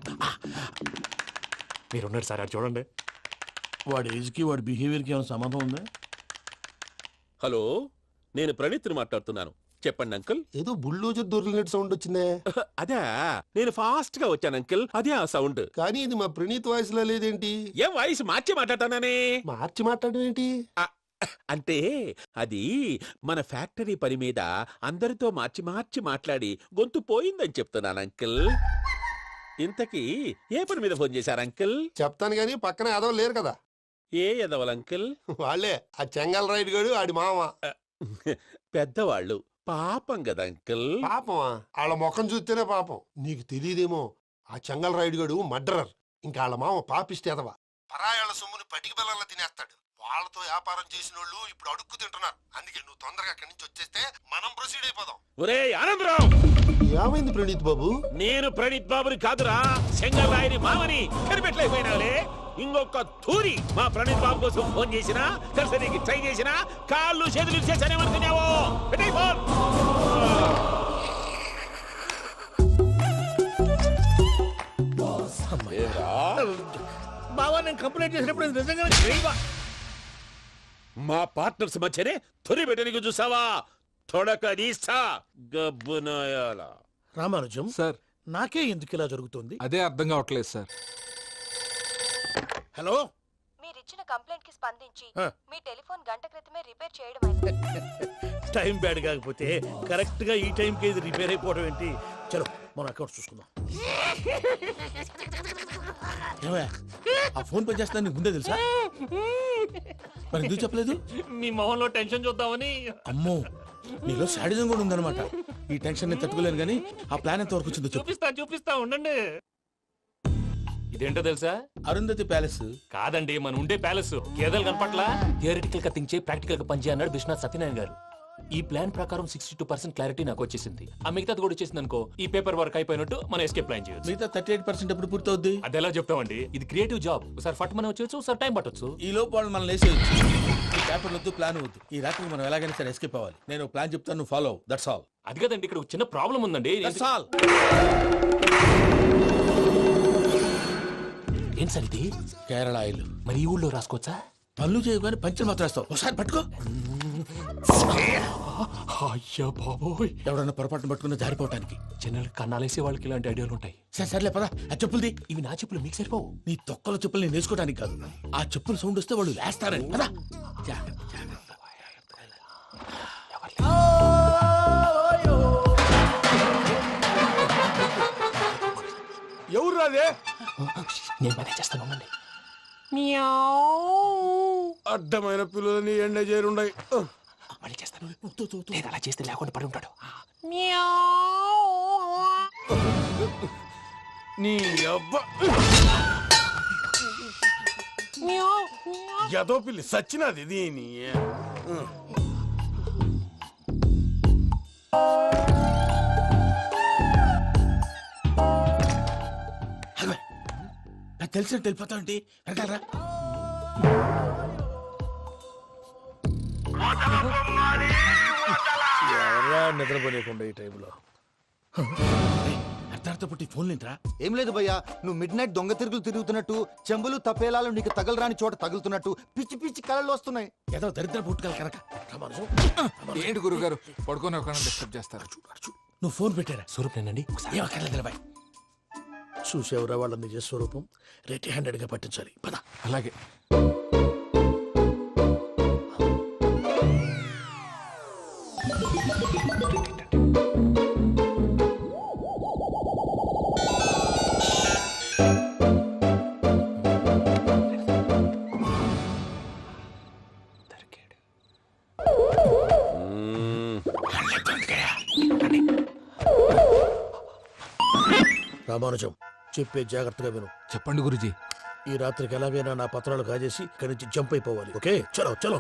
మీరున్నారు సార్, అది చూడండి. వాడి ఏజ్కి వాడి బిహేవియర్కి ఏమైనా సంబంధం ఉందా? హలో, నేను ప్రణీత్ని మాట్లాడుతున్నాను. చెప్పండి అంకుల్. ఏదో బుల్డోజర్ దొరికినట్టు సౌండ్ వచ్చిందే. అదే, నేను ఫాస్ట్ గా వచ్చాను అంకుల్. అదే ఆ సౌండ్. కానీ ఇది మా ప్రణీత్ వాయిస్ లో లేదేంటి? ఏం వాయిస్ మార్చి మాట్లాడతాననే? మార్చి మాట్లాడడం ఏంటి? అంటే అది మన ఫ్యాక్టరీ పని మీద అందరితో మార్చి మార్చి మాట్లాడి గొంతు పోయిందని చెప్తున్నాను అంకుల్. ఇంతకీ ఏ పని మీద ఫోన్ చేశారు అంకుల్? చెప్తాను గానీ పక్కన ఎదవ లేరు కదా. ఏ ఎదవలు అంకుల్? వాళ్ళే ఆ చెంగల్ రైడ్ గడు ఆడి మామ. పెద్దవాళ్ళు. పాపం కదా అంకుల్. పాపమా? వాళ్ళ ముఖం చూస్తేనే పాపం. నీకు తెలియదేమో, ఆ చెంగల్ రైడ్ గడు మర్డరర్. ఇంకా వాళ్ళ మామ పాపిస్తేదవా. పరాయాళ్ళ సొమ్ముని పటికి బెల్లంలో తినేస్తాడు. వాళ్ళతో వ్యాపారం చేసిన వాళ్ళు ఇప్పుడు అడుక్కు తింటున్నారు. అందుకే నువ్వు తొందరగా అక్కడి నుంచి వచ్చేస్తే మనం ప్రొసీడ్ అయిపోదాం. ఒరే ఆనందరావు! ఏమైంది ప్రణీత్ బాబు? నేను ప్రణీత్ బాబుని కాదురా, సెంగల్ రాయని మామని. కనిపెట్టలేకపోయినావులే. ఇంకొక తూరి మా ప్రణీత్ బాబు కోసం ఫోన్ చేసినా, కలిసి ట్రై చేసినా కాళ్ళు చేతులు చేశానేమనుకున్నావో. పెట్టేయ్ ఫోన్. బావా, నేను కంప్లైంట్ చేసినప్పుడు ఇది నిజంగానే చేయవా? మా పార్ట్నర్స్ మధ్యనే తొలి పెట్టడానికి చూసావా? తొడక నీస్తా గబ్బునాయాల. రామానుజం సార్, నాకే ఎందుకు ఇలా జరుగుతుంది? అదే అర్థం కావట్లేదు సార్. హలో, మీరిచ్చిన కంప్లైంట్ కి స్పందించి ఆ. మీ టెలిఫోన్ గంట క్రితమే రిపేర్ చేయడం అయింది. టైం బ్యాడ్ కాకపోతే కరెక్ట్ గా ఈ టైంకి ఇది రిపేర్ అయిపోవడం ఏంటి? చలో మన అకౌంట్ చూసుకుందాం. ఏమయ్య, ఆ ఫోన్ పని చేస్తున్నా నీకు ముందే తెలుసా? మరి ఎందుకు చెప్పలేదు? మీ మొహంలో టెన్షన్ చూద్దామని. అమ్మో, నీలో శాడిజం కూడా ఉందన్నమాట. ఈ టెన్షన్ నేను తట్టుకోలేను కానీ ఆ ప్లాన్ ఎంత వరకు వచ్చిందో చెప్పు. చూపిస్తా ఉండండి. ఇదేంటో తెలుసా? అరుంధతి ప్యాలెస్ కాదండి, మన ఉండే ప్యాలెస్. గేదెలు కనపట్లా? థియరిటికల్ గా థింక్ చేయి, ప్రాక్టికల్ గా పనిచేయ అన్నాడు విశ్వనాథ్ సత్యనారాయణ గారు. ఈ ప్లాన్ ప్రకారం 62% క్లారిటీ నాకు వచ్చేసింది. ఆ మిగతాది కూడా వచ్చేసింది అనుకో, ఈ పేపర్ వర్క్ అయిపోయినట్టు మనం ఎస్కేప్ ప్లాన్ చేయొచ్చు. మిగతా 38% ఎప్పుడు పూర్తవుద్ది? అది ఎలా చెప్తామండి? ఇది క్రియేటివ్ జాబ్. ఒకసారి ఫట్ మనం వచ్చేయచ్చు, ఒకసారి టైం పట్టొచ్చు. ఈ లోపు వాళ్ళు మనం లేసేయచ్చు. ఈ పేపర్ వద్దు, ప్లాన్ వద్దు. ఈ రాత్రికి మనం ఎలాగైనా సరే ఎస్కేప్ అవ్వాలి. నేను ప్లాన్ చెప్తాను, నువ్వు ఫాలో. That's all. అది కదండి, ఇక్కడ ఒక చిన్న ప్రాబ్లం ఉందండి. That's all. ఏం సార్ ఇది? కేరళ ఆయిల్. మరి ఈ ఊళ్ళో రాసుకోవచ్చా? పనులు చేయగానే పంచలు మాత్రం వేస్తావు. ఒకసారి పట్టుకో. అయ్యా బాబోయ్, ఎవడన్నా పొరపాటున పట్టుకున్న జారిపోవటానికి. జనరల్ కన్నాలేసే వాళ్ళకి ఇలాంటి ఐడియాలు ఉంటాయి. సర్లే పదా, ఆ చెప్పులది. ఇవి నా చెప్పులు, మీకు సరిపోవు. నీ తొక్కల చెప్పులు నేను వేసుకోవడానికి కాదు, ఆ చెప్పులు సౌండ్ వస్తే వాళ్ళు లేస్తారని. పదా. ఎవరు రాదే? నేను మేనేజ్ చేస్తాను, ఉండండి. అడ్డమైన పిల్లలని ఎండ చేరుండయి. మళ్ళీ చేస్తాను. లేదు, అలా చేస్తే లేకుండా పడి ఉంటాడు. నీ అబ్బ ఎదో పిల్లి సచ్చినది దీని. నాకు తెలిసినట్టు వెళ్ళిపోతా ఉంటే వెనకాలరా. ఎవరా నిద్రపోలేకుండా ఈ టైంలో? అర్ధార్థ పుట్టి ఫోన్ లేంట్రా. ఏం లేదు భయ్యా, నువ్వు మిడ్ నైట్ దొంగ తిరుగులు తిరుగుతున్నట్టు, చెంబులు తపేలాలు నీకు తగలరాని చోట తగులుతున్నట్టు పిచ్చి పిచ్చి కళలు వస్తున్నాయి. ఏదో దరిద్ర పుట్టుకల కనుక. ఏంటి గురుగారు పడుకొని ఒక డిస్టర్బ్ చేస్తారు? నువ్వు ఫోన్ పెట్టారా? స్వరూపేనండి. ఏమక్కర్లేదు. చూసేవరా వాళ్ళ నిజ స్వరూపం. రెట్టి హ్యాండెడ్ గా పట్టించాలి. పద. అలాగే. రామానుజం, చెప్పే జాగ్రత్తగా విను. చెప్పండి గురుజీ. ఈ రాత్రికి ఎలాగైనా నా పత్రాలు కాజేసి ఇక్కడి నుంచి జంప్ అయిపోవాలి. ఓకే, చలో చలో.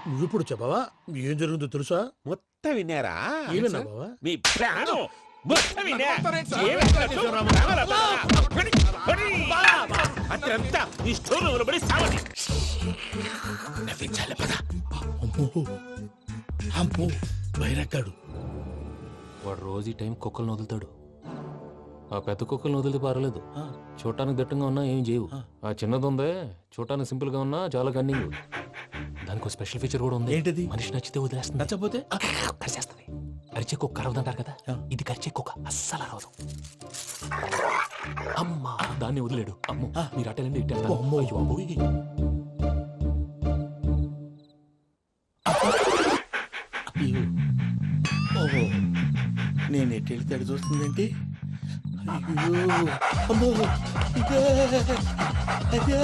నువ్విప్పుడు చెప్పవా? ఏం జరుగుతుందో తెలుసా? మొత్తం విన్నారా? ఏమన్నా బావా? మీ ప్రాణం మొత్తం విన్నా. అత్యంతా ఈ స్టోర్ రూమ్ లో పడి సావండి. నవ్వించాలి. పద. అమ్మో బైరక్కాడు. వాడు రోజు ఈ టైం కుక్కలను వదులుతాడు. ఆ పెద్ద కుక్కలను వదిలితే పర్వాలేదు, చూడటానికి దట్టంగా ఉన్నా ఏం చేయవు. ఆ చిన్నది ఉందే, చూడటానికి సింపుల్ గా ఉన్నా చాలా కన్నింగ్. దానికి స్పెషల్ ఫీచర్ కూడా ఉంది. ఏంటిది? మనిషి నచ్చితే వదిలేస్తుంది, నచ్చపోతే కరిచేస్తుంది. అరిచే కుక్క అరవదు అంటారు కదా, ఇది కరిచే కుక్క అస్సలు అరవదు. అమ్మా, దాన్ని వదిలేడు. అమ్మో, మీరు అటెండి ఇట్టే. ఓహో, నేను ఎటు వెళ్తే అటు చూస్తుందేంటి? అయ్యో అమ్మో, ఇదే అదే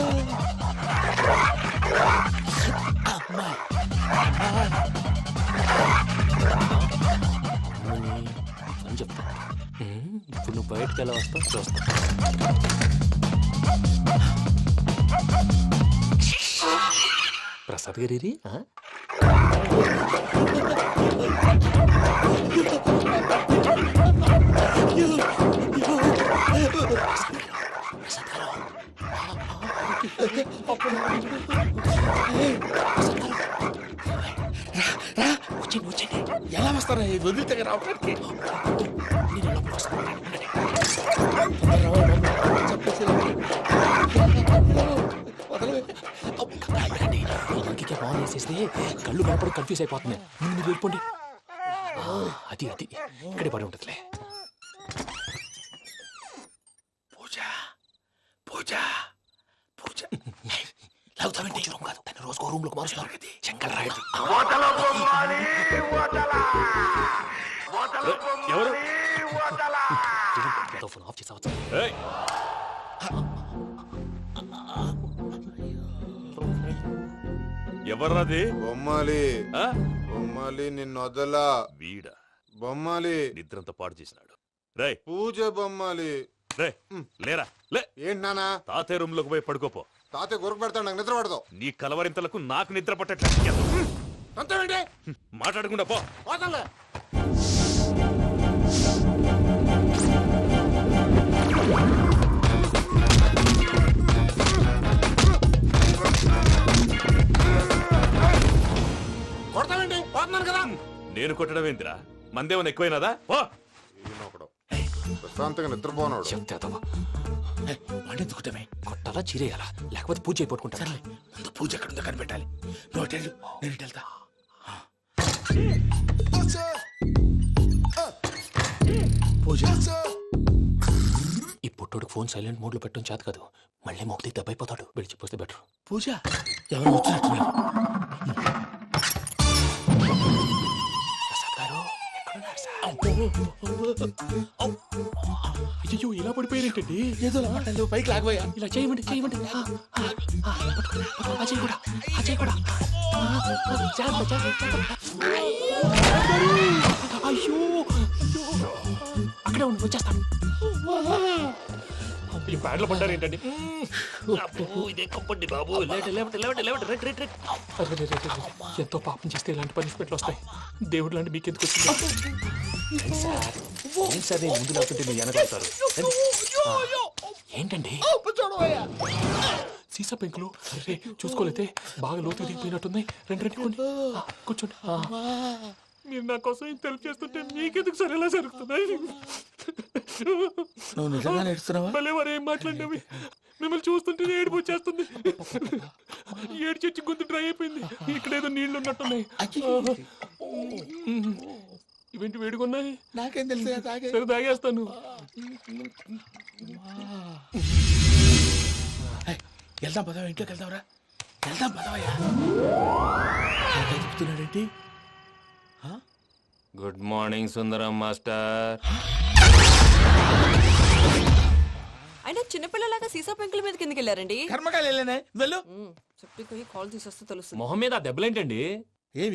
అమ్మా. అని చెప్తా. ఇప్పుడు నువ్వు బయటకు ఎలా వస్తావు చూస్తా. ప్రసాద్ గారి ఎలా వస్తారా? వదిలితే రావడానికి ఇంకే బాగా వేసేస్తే కళ్ళు కనపడి కన్ఫ్యూజ్ అయిపోతుంది. మీరు వెళ్ళిపోండి. అది అది ఇక్కడే పడి ఉంటుందిలే. పూజ పూజ పూజ లాగుతామంటే రూమ్ కాదు, తను రోజుకో రూమ్ లోకి మారుస్తున్నారు కదా. చెంగల్ రాయదు. ఎవరు ఫోన్ ఆఫ్ చేసావచ్చు. ఎవర్రాది? బొమ్మాలి. బొమ్మాలి నిన్ను వదలా. వీడ బొమ్మాలి నిద్రంతా పాడు చేసినాడు. రే పూజ బొమ్మాలి. రే లేరా లే. ఏంటి నానా? తాతయ్య రూమ్ లోకి పోయి పడుకోపో. తాతయ్య గురకు పెడతాడు, నాకు నిద్ర పడతావు. నీ కలవరింతలకు నాకు నిద్ర పట్టట్లేదు. మాట్లాడకుండా పో. కొడతామండి, పోతున్నాను కదా. నేను కొట్టడం ఏంటిరా? మందేమన్నా ఎక్కువైనదా ఓ ఈయనొకడు. ప్రశాంతంగా నిద్రపోనాడు. చెప్తేదవా వాడెందుకుంటామే కొట్టాలా చీరేయాలా లేకపోతే పూజ అయిపోట్టుకుంటారా ముందు పూజ ఎక్కడుందో కనిపెట్టాలి నువ్వు అటు వెళ్ళు, నేను ఇటు వెళ్తా. పూజ ఈ పుట్టోడు ఫోన్ సైలెంట్ మోడ్ లో పెట్టడం చేత కాదు మళ్ళీ మొక్కి దెబ్బైపోతాడు విడిచిపోతే బెటర్ పూజ ఎవరు వచ్చినట్టున్నారు. ప్రసాద్ గారు ఎక్కడున్నారు సార్? అయ్యో ఇలా పడిపోయారేంటండి ఏదో మాట్లాడలేవు పైకి లాగబోయా. ఇలా చేయమండి చేయమండి అజయ్ కూడా అజయ్ కూడా జాగ్రత్త, జాగ్రత్త. అయ్యో అక్కడే ఉండి వచ్చేస్తాను ఈ బ్యాడ్లో పడ్డారు ఏంటండి ఇదే కంపండి బాబు ఎంతో పాపం చేస్తే ఇలాంటి పనిష్మెంట్లు వస్తాయి దేవుడు లాంటి మీకు ఎందుకు వచ్చింది సార్ నేను ముందు లేకుంటే మీరు వెనకాడతారు ఏంటండి సీసా పెంకులు అరే చూసుకోలేతే బాగా లోతు దిగిపోయినట్టున్నాయి రెండు రెండు కొన్ని కూర్చోండి మీరు నా కోసం ఇంత హెల్ప్ చేస్తుంటే మీకెందుకు సరే ఎలా జరుగుతున్నాయి నువ్వు నిజంగా నేర్చుతున్నావా? మళ్ళీ వారు ఏం మాట్లాడినవి మిమ్మల్ని చూస్తుంటే ఏడుపు వచ్చేస్తుంది ఏడు చచ్చి గొంతు డ్రై అయిపోయింది ఇక్కడ ఏదో నీళ్లు ఉన్నట్టున్నాయి ఇవేంటి వేడుకున్నాయి నాకేం తెలుసు సరే తాగేస్తాను వెళ్దాం పదవా, ఇంట్లోకి వెళ్దాంరా. వెళ్దాం పదవయ్యా. చెప్తున్నాడేంటి? Good morning Sundaram master. అయినా చిన్నపిల్లలాగా సీసా పెంకుల మీద కిందకి వెళ్ళారండి. కర్మకాయలు వెళ్ళానే వెళ్ళు. చెప్పి కాల్ తీసేస్తే తెలుస్తుంది. మొహం మీద దెబ్బలేంటండి? ఏం